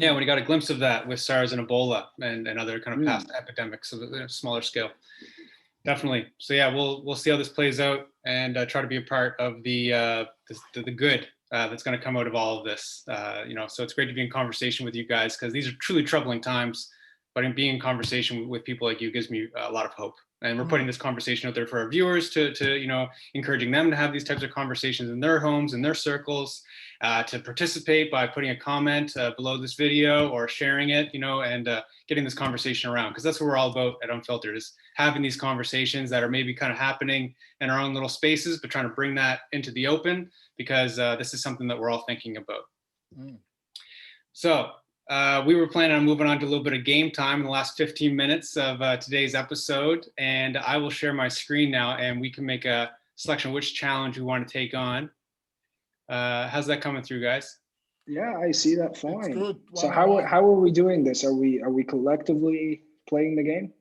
Yeah, when you got a glimpse of that with SARS and Ebola and other kind of past epidemics of a smaller scale. Definitely. So yeah, we'll see how this plays out and try to be a part of the good that's going to come out of all of this. So it's great to be in conversation with you guys, because these are truly troubling times. But in being in conversation with people like you gives me a lot of hope. And we're putting this conversation out there for our viewers to encouraging them to have these types of conversations in their homes, in their circles, to participate by putting a comment below this video or sharing it, and getting this conversation around, because that's what we're all about at Unfiltered, is having these conversations that are maybe kind of happening in our own little spaces, but trying to bring that into the open, because this is something that we're all thinking about. So we were planning on moving on to a little bit of game time in the last 15 minutes of today's episode, and I will share my screen now, and we can make a selection of which challenge we want to take on. How's that coming through, guys? Yeah, I see that fine. Good. So how are we doing this? Are we collectively playing the game?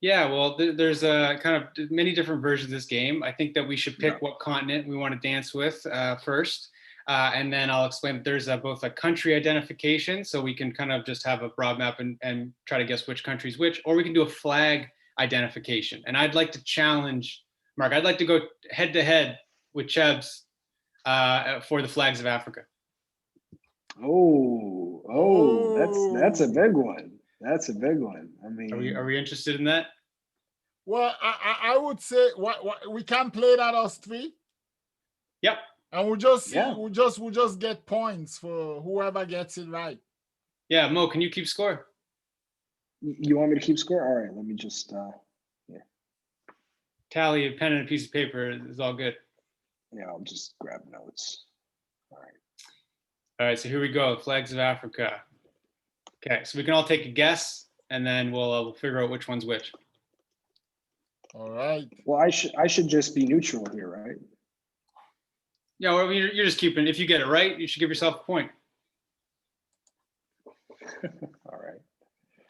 Yeah, well, there's kind of many different versions of this game. I think that we should pick what continent we want to dance with first. And then I'll explain that there's both a country identification, so we can kind of just have a broad map and try to guess which country's which, or we can do a flag identification. And I'd like to challenge, Mark, I'd like to go head to head with Chebs for the flags of Africa. That's a big one. That's a big one. I mean, are we interested in that? Well, I would say we can play that us three. Yep. And we'll just see, we'll just get points for whoever gets it right. Yeah, Mo, can you keep score? You want me to keep score? All right, let me just tally a pen and a piece of paper is all good. Yeah, I'll just grab notes. All right, so here we go, flags of Africa. Okay, so we can all take a guess, and then we'll figure out which one's which. All right. Well, I should just be neutral here, right? Yeah, well, you're just keeping, if you get it right, you should give yourself a point. All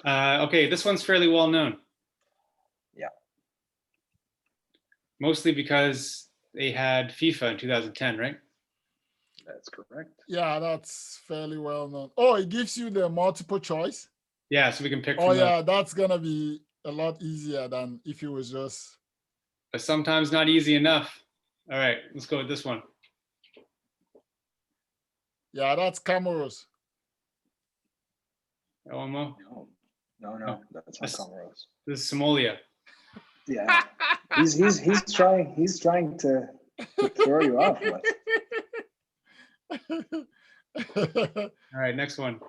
right. Okay, this one's fairly well known. Yeah. Mostly because they had FIFA in 2010, right? That's correct. Yeah, that's fairly well known. Oh, it gives you the multiple choice? Yeah, so we can pick from yeah, that's going to be a lot easier than if it was just... But sometimes not easy enough. All right, let's go with this one. Yeah, that's Comoros. Oh, Mo? No, that's not Comoros. This is Somalia. Yeah, he's trying to throw you off. All right, next one.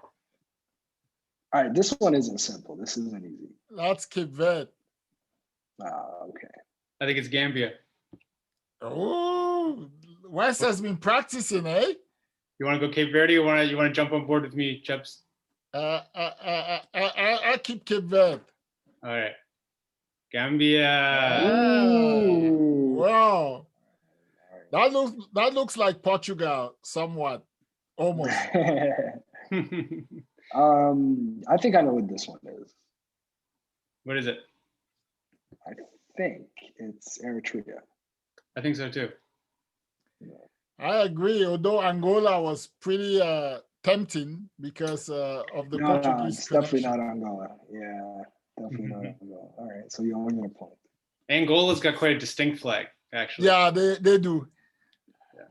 All right, this one isn't simple. This isn't easy. That's Cape Verde. Okay. I think it's Gambia. Oh, Wes has been practicing, eh? You want to go Cape Verde, or you want to jump on board with me, Chebs? I keep Cape Verde. All right. Gambia. Ooh. Wow. That looks like Portugal, somewhat, almost. I think I know what this one is. What is it? I think it's Eritrea. I think so too. Yeah. I agree, although Angola was pretty tempting because of the Portuguese. No, it's definitely not Angola. Yeah, definitely not Angola. All right, so you only get a point. Angola's got quite a distinct flag, actually. Yeah, they do. Yeah.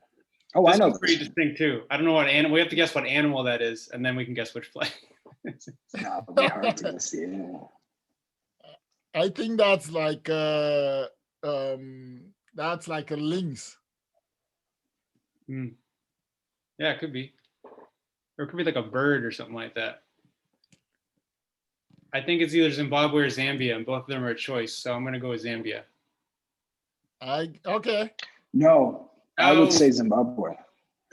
Oh, this I know. Pretty distinct too. I don't know what animal. We have to guess what animal that is, and then we can guess which flag. No, it'll be hard to guess the animal. I think that's like a lynx. Yeah, it could be. Or it could be like a bird or something like that. I think it's either Zimbabwe or Zambia, and both of them are a choice. So I'm going to go with Zambia. Okay. No, I would say Zimbabwe.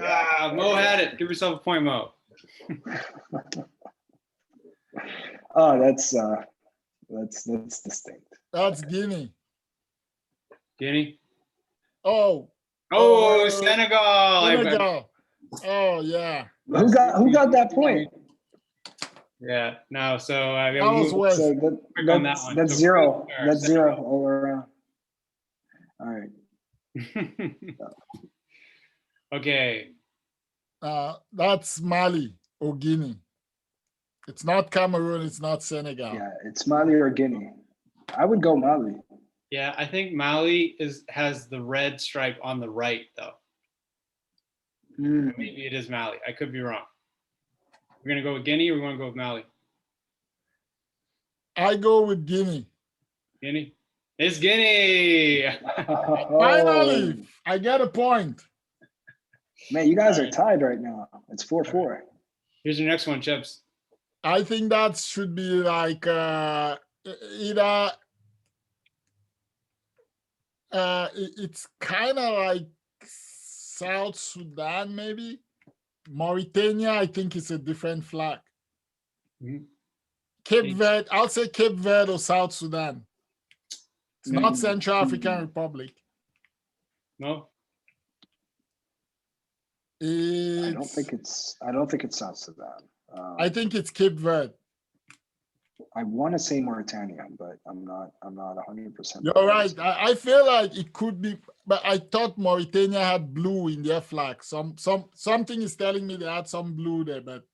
Mo had it. Give yourself a point, Mo. Oh, that's distinct. That's Guinea. Guinea? Oh, Senegal. Senegal. Oh, yeah. Who got that point? Yeah, no, so that was West. So that's zero. That's zero all around. All right. Okay. That's Mali or Guinea. It's not Cameroon, it's not Senegal. Yeah, it's Mali or Guinea. I would go Mali. Yeah, I think Mali has the red stripe on the right, though. Maybe it is Mali. I could be wrong. We're gonna go with Guinea, or we want to go with Mali? I go with Guinea. Guinea. It's Guinea. Finally, I get a point. Man, you guys are tied right now. It's 4-4. Here's your next one, Chebs. I think that should be like either it's kind of like South Sudan, maybe. Mauritania, I think it's a different flag. Cape Verde, I'll say Cape Verde or South Sudan. It's not Central African Republic. No. I don't think it's South Sudan. I think it's Cape Verde. I want to say Mauritania, but I'm not 100%. You're right. I feel like it could be, but I thought Mauritania had blue in their flag. Something is telling me they had some blue there, but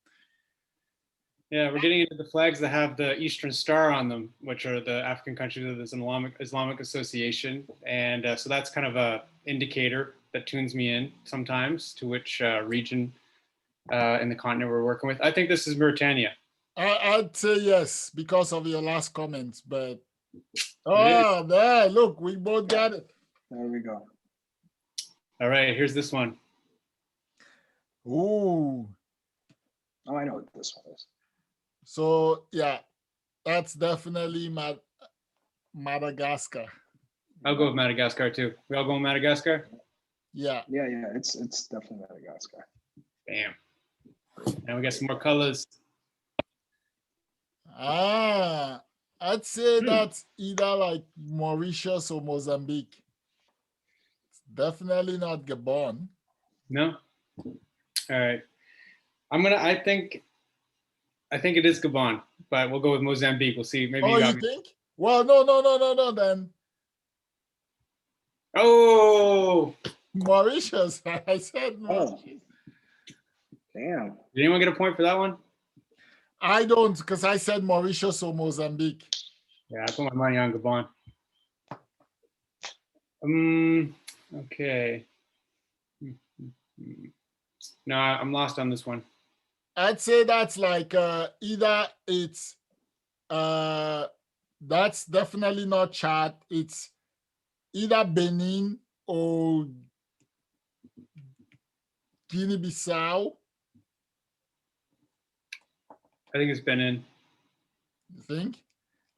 yeah, we're getting into the flags that have the Eastern Star on them, which are the African countries of the Islamic Association, and so that's kind of a indicator that tunes me in sometimes to which region in the continent we're working with. I think this is Mauritania. I'd say yes because of your last comments, but there, look, we both got it. There we go. All right, here's this one. Ooh. Oh, I know what this one is. So yeah, that's definitely Madagascar. I'll go with Madagascar too. We all go with Madagascar? Yeah. Yeah, it's definitely Madagascar. Bam. Now we got some more colors. I'd say that's either like Mauritius or Mozambique. It's definitely not Gabon. No? All right. I think it is Gabon, but we'll go with Mozambique. We'll see. Maybe you think? Well, no, then. Oh! Mauritius. I said Mauritius. Damn. Did anyone get a point for that one? I don't, because I said Mauritius or Mozambique. Yeah, I put my money on Gabon. Okay. No, I'm lost on this one. I'd say that's like either it's that's definitely not Chad. It's either Benin or Guinea-Bissau. I think it's Benin. You think?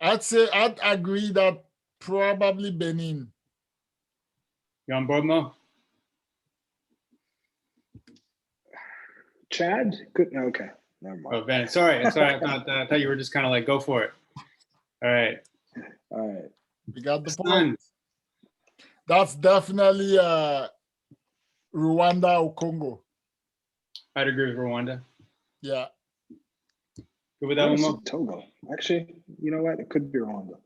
I'd agree that probably Benin. You on board, Mo? Chad? Good. Okay. Never mind. Oh, Benin. Sorry. I thought you were just kind of like, go for it. All right. We got the point. That's definitely Rwanda or Congo. I'd agree with Rwanda. Yeah. Good with that one, Mo? Togo. Actually, you know what? It could be Rwanda.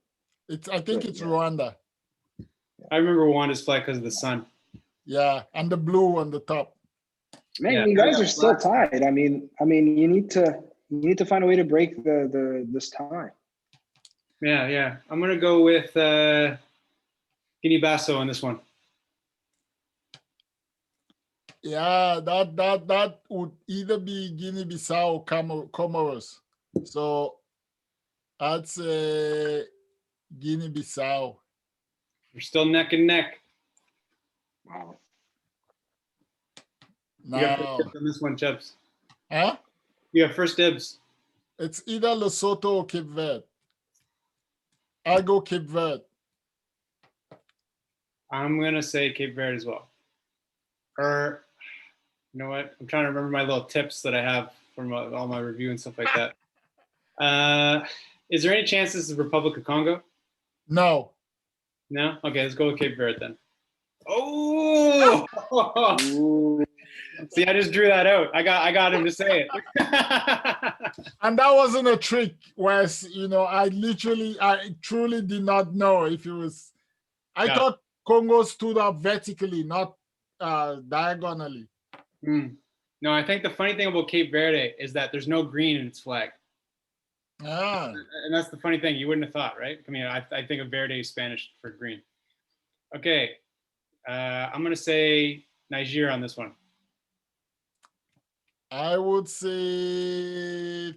I think it's Rwanda. I remember Rwanda's flag because of the sun. Yeah, and the blue on the top. Man, you guys are still tied. I mean, you need to find a way to break this tie. Yeah. I'm gonna go with Guinea-Bissau on this one. Yeah, that would either be Guinea-Bissau or Comoros. So I'd say Guinea-Bissau. We're still neck and neck. Wow. Now, you have first dibs on this one, Chebs. Huh? You have first dibs. It's either Lesotho or Cape Verde. I'll go Cape Verde. I'm gonna say Cape Verde as well. Or, you know what? I'm trying to remember my little tips that I have from all my review and stuff like that. Is there any chance this is Republic of Congo? No. No? Okay, let's go with Cape Verde then. Oh! See, I just drew that out. I got him to say it. And that wasn't a trick, Wes. I truly did not know if it was. I thought Congo stood up vertically, not diagonally. No, I think the funny thing about Cape Verde is that there's no green in its flag. And that's the funny thing. You wouldn't have thought, right? I mean, I think of Verde Spanish for green. Okay. I'm going to say Niger on this one. I would say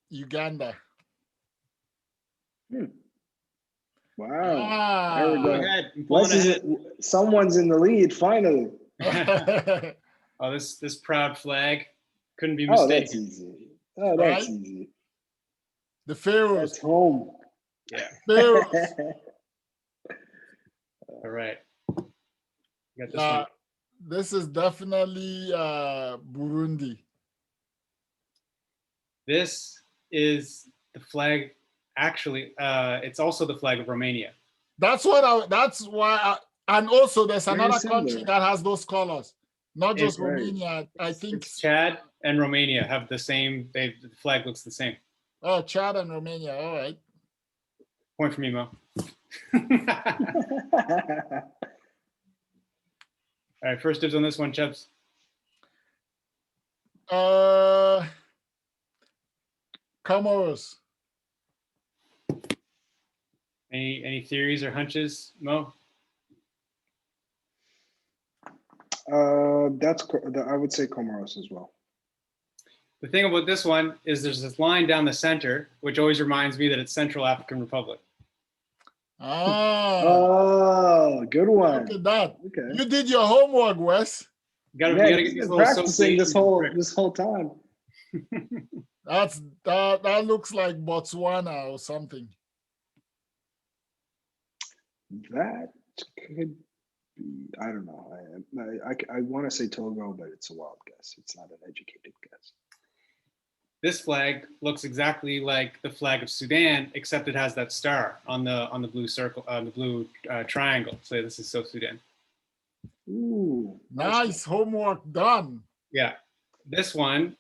Uganda. Wow. Ah. There we Go go. ahead. I'm Wes pulling ahead. someone's in the lead finally. Oh, this proud flag couldn't be Oh, that's mistaken. easy. Oh, Right? that's easy. The Pharaohs. That's home. Yeah. Pharaohs. All right. Got this Yeah, one. this is definitely Burundi. This is the flag. Actually, it's also the flag of Romania. That's why. And also, there's Very another similar. country that has those colors, not just Right. Romania. I think. It's Chad and Romania have the same. The flag looks the same. Oh, Chad and Romania. All right. Point for me, Mo. All right, first dibs on this one, Chebs. Comoros. Any theories or hunches, Mo? I would say Comoros as well. The thing about this one is there's this line down the center, which always reminds me that it's Central African Republic. Ah, Oh, good one. look at that. Okay. You did your homework, Wes. You gotta Man, get he's these been little practicing this associations. whole time. That looks like Botswana or something. That could be. I don't know. I want to say Togo, but it's a wild guess. It's not an educated guess. This flag looks exactly like the flag of Sudan, except it has that star on the blue circle, the blue triangle. So this is South Sudan. Ooh, Nice homework done. Yeah, this one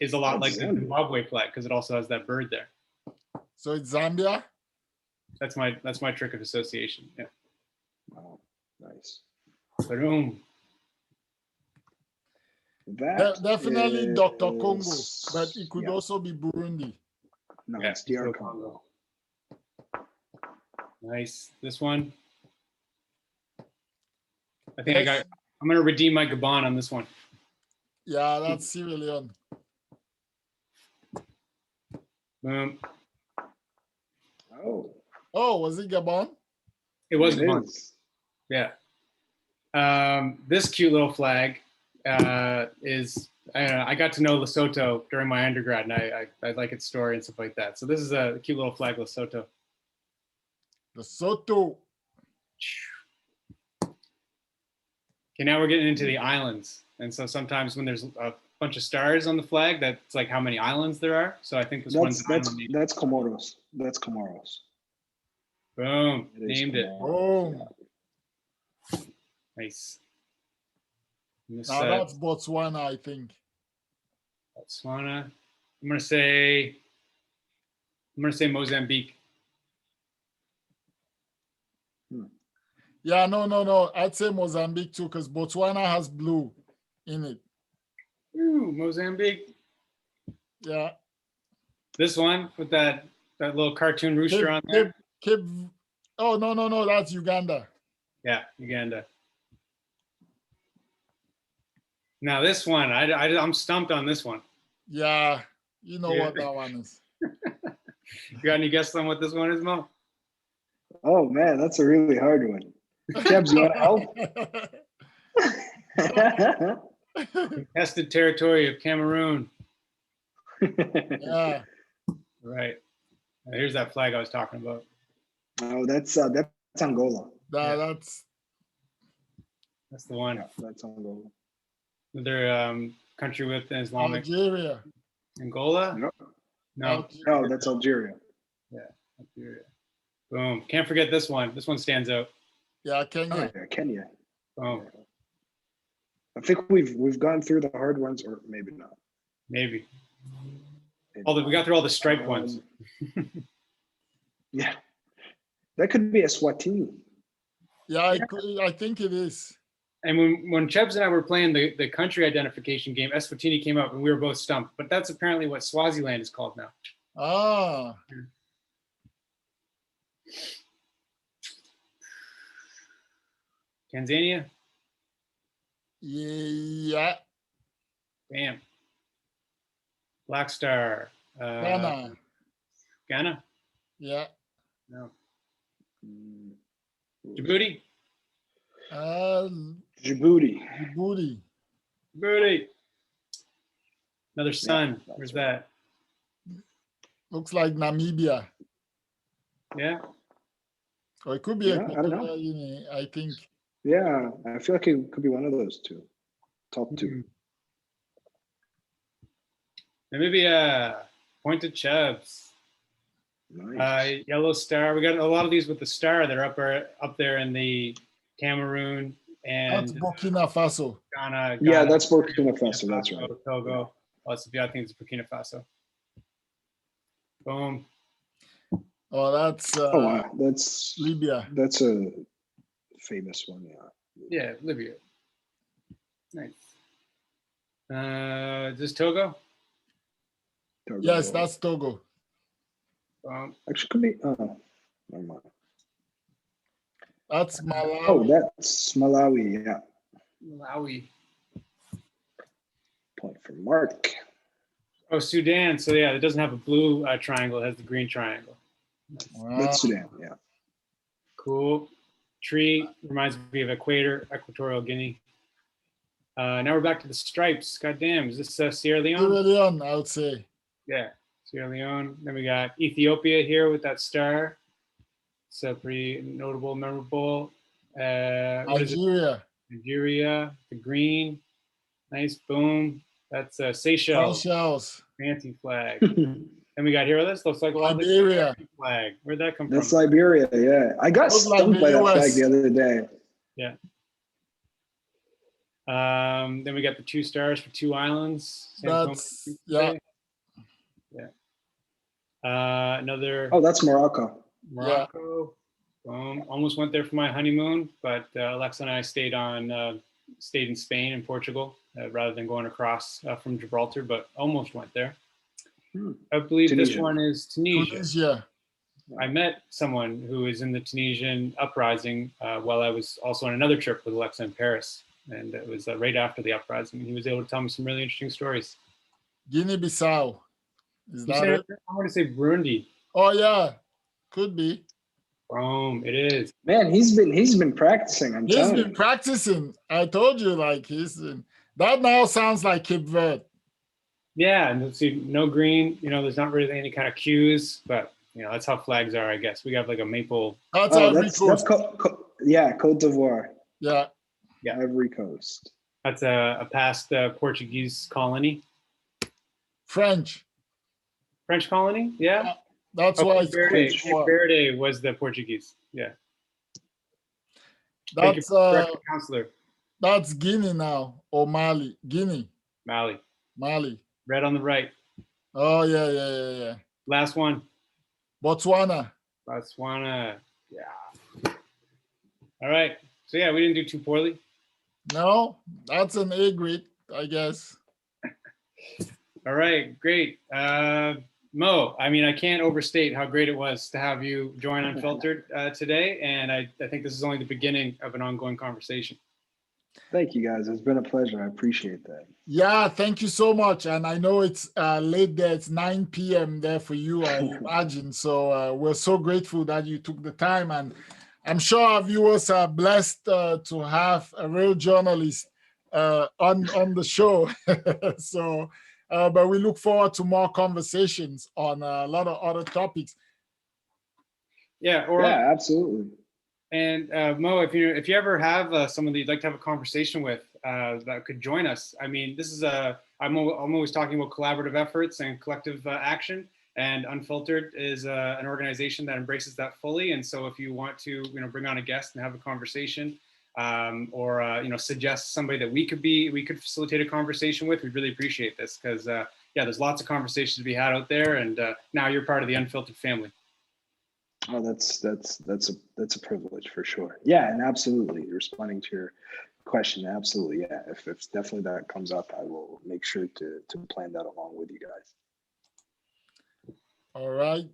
is a lot like the Zambia. Zimbabwe flag because it also has that bird there. So it's Zambia. That's my trick of association. Yeah. Wow, nice. Boom. That Definitely is, Dr. Congo, but it could yeah. also be Burundi. No, Yeah, it's DR so Congo. Nice. This one. I think I'm gonna redeem my Gabon on this one. Yeah, that's Sierra Leone. Boom. Oh, was it Gabon? It was It Gabon. is. Yeah. This cute little flag is, I don't know, I got to know Lesotho during my undergrad, and I like its story and stuff like that. So this is a cute little flag, Lesotho. Lesotho. Okay, now we're getting into the islands. And so sometimes when there's a bunch of stars on the flag, that's like how many islands there are. So I think this one's an island name. That's Comoros. That's Comoros. Boom. It is Named it. Comoros, Boom. yeah. Nice. And this, Now that's Botswana, I think. Botswana. I'm gonna say Mozambique. Yeah, no. I'd say Mozambique too, because Botswana has blue in it. Ooh, Mozambique. Yeah. This one with that little cartoon rooster on there. Oh, no, that's Uganda. Yeah, Uganda. Now this one, I'm stumped on this one. Yeah, you know Yeah. what that one is. You got any guesses on what this one is, Mo? Oh man, that's a really hard one. Chebs, you want to help? Contested territory of Cameroon. Yeah. Right. Now, here's that flag I was talking about. Oh, that's Angola. That's That's the one. Yeah, that's Angola. Another country with an Islamic. Algeria. Angola? No. No, that's Algeria. Yeah, Algeria. Boom. Can't forget this one. This one stands out. Yeah, Oh, Kenya. yeah, Kenya. Boom. I think we've gone through the hard ones, or maybe not. Maybe. Although we got through all the striped ones. Yeah, that could be Eswatini. Yeah, I think it is. And when Chebs and I were playing the country identification game, Eswatini came up and we were both stumped. But that's apparently what Swaziland is called now. Ah. Tanzania? Yeah. Bam. Black Star. Ghana. Ghana? Yeah. No. Mm, Djibouti? Djibouti. Djibouti. Djibouti. Another Yeah, sun. that's Where's right. that? Looks like Namibia. Yeah. Or it could be Yeah, I don't know. Equatorial Guinea, I think. Yeah, I feel like it could be one of those two. Top two. Namibia. Point and Chebs. Nice. Yellow Star. We got a lot of these with the star that are up there in the Cameroon That's and Burkina Faso. Ghana. Yeah, that's Burkina Faso. That's right. Togo. Lots of, I think it's Burkina Faso. Boom. Oh, that's Oh wow, that's Libya. That's a famous one. Yeah. Yeah, Libya. Nice. Is this Togo? Togo. Yes, that's Togo. Actually could be. Oh, never mind. That's Malawi. Oh, that's Malawi. Yeah. Malawi. Point for Mark. Oh, Sudan. So yeah, it doesn't have a blue triangle. It has the green triangle. Wow. That's Sudan. Yeah. Cool. Tree reminds me of Equatorial Guinea. Now we're back to the stripes. God damn, is this Sierra Leone? Sierra Leone, I would say. Yeah, Sierra Leone. Then we got Ethiopia here with that star. It's pretty notable, memorable. What is it? Nigeria. Nigeria, the green. Nice, boom. That's Seychelles. Seychelles. Fancy flag. And we got here, this looks like Liberia. Flag. Where'd that come That's from? Liberia. Yeah, I got Looks like stung the by that US. flag the other day. Yeah. Then we got the 2 stars for 2 islands. That's, yeah. Another. Oh, that's Morocco. Morocco. Almost went there for my honeymoon, but Alexa and I stayed in Spain and Portugal rather than going across from Gibraltar, but almost went there. I believe Tunisia. this one is Tunisia. Tunisia. I met someone who was in the Tunisian uprising while I was also on another trip with Alexa in Paris. And it was right after the uprising. He was able to tell me some really interesting stories. Guinea-Bissau. Is that it? I want to say Burundi. Oh, yeah. Could be. Boom, it is. Man, he's been practicing. He's been practicing. I told you, like that now sounds like Cape Verde. Yeah, and let's see, no green. There's not really any kind of cues, but that's how flags are, I guess. We got like a maple. That's Ivory Coast. Cote d'Ivoire. Yeah. Yeah. Ivory Coast. That's a past Portuguese colony. French colony, yeah. That's why it's Cape Verde was the Portuguese. Yeah. That's counselor. That's Guinea now, or Mali. Guinea. Mali. Red on the right. Oh yeah. Last one. Botswana. Yeah. All right. So yeah, we didn't do too poorly. No, that's an A grade, I guess. All right, great. Mo, I mean, I can't overstate how great it was to have you join Unfiltered today. And I think this is only the beginning of an ongoing conversation. Thank you, guys. It's been a pleasure. I appreciate that. Yeah, thank you so much. And I know it's late there. It's 9 p.m. there for you, I imagine. So we're so grateful that you took the time. And I'm sure our viewers are blessed to have a real journalist on the show. So, but we look forward to more conversations on a lot of other topics. Yeah, absolutely. And Mo, if you ever have someone that you'd like to have a conversation with that could join us, I mean, this is I'm always talking about collaborative efforts and collective action. And Unfiltered is an organization that embraces that fully. And so if you want to, bring on a guest and have a conversation, or suggest somebody that we could facilitate a conversation with, we'd really appreciate this, because there's lots of conversations to be had out there, and now you're part of the Unfiltered family. Oh, that's a privilege for sure. Yeah, and absolutely responding to your question. Absolutely, yeah. If definitely that comes up, I will make sure to plan that along with you guys. All right.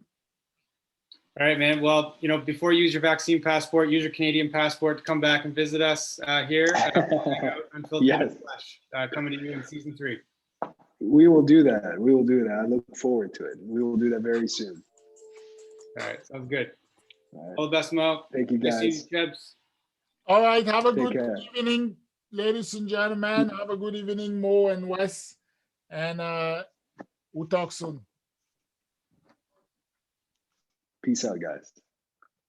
All right, man. Well, before you use your vaccine passport, use your Canadian passport to come back and visit us here. Unfiltered Yes. Flesh, coming to you in season 3. We will do that. We will do that. I look forward to it. We will do that very soon. All right, sounds good. All right. All the best, Mo. Thank you, Nice to guys. see you, Chebs. All right. Have a Take good care. evening, ladies and gentlemen. Have a good evening, Mo and Wes. And we'll talk soon. Peace out, guys.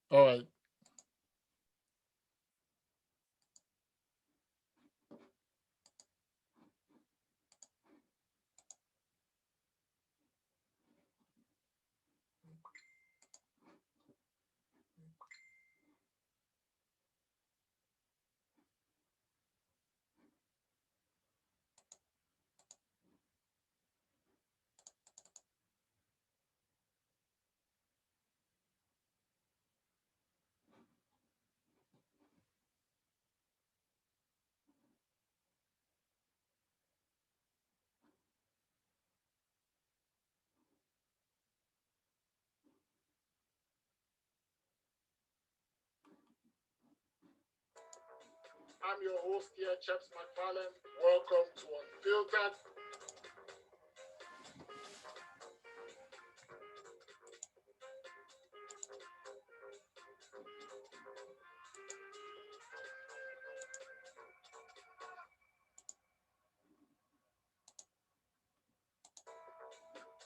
All right. I'm your host here, Chebs McFarlane. Welcome to Unfiltered.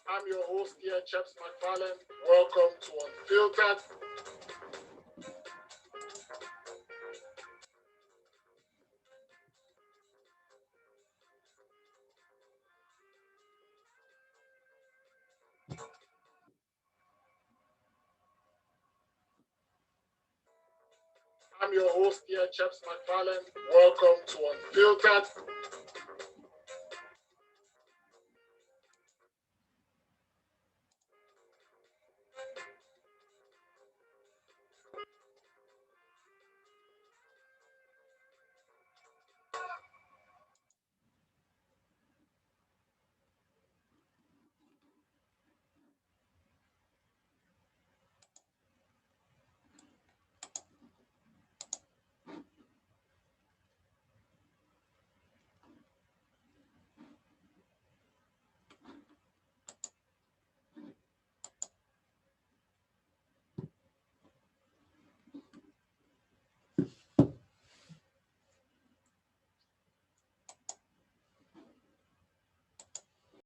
I'm your host here, Chebs McFarlane. Welcome to Unfiltered. I'm your host here, Chebs McFarlane. Welcome to Unfiltered.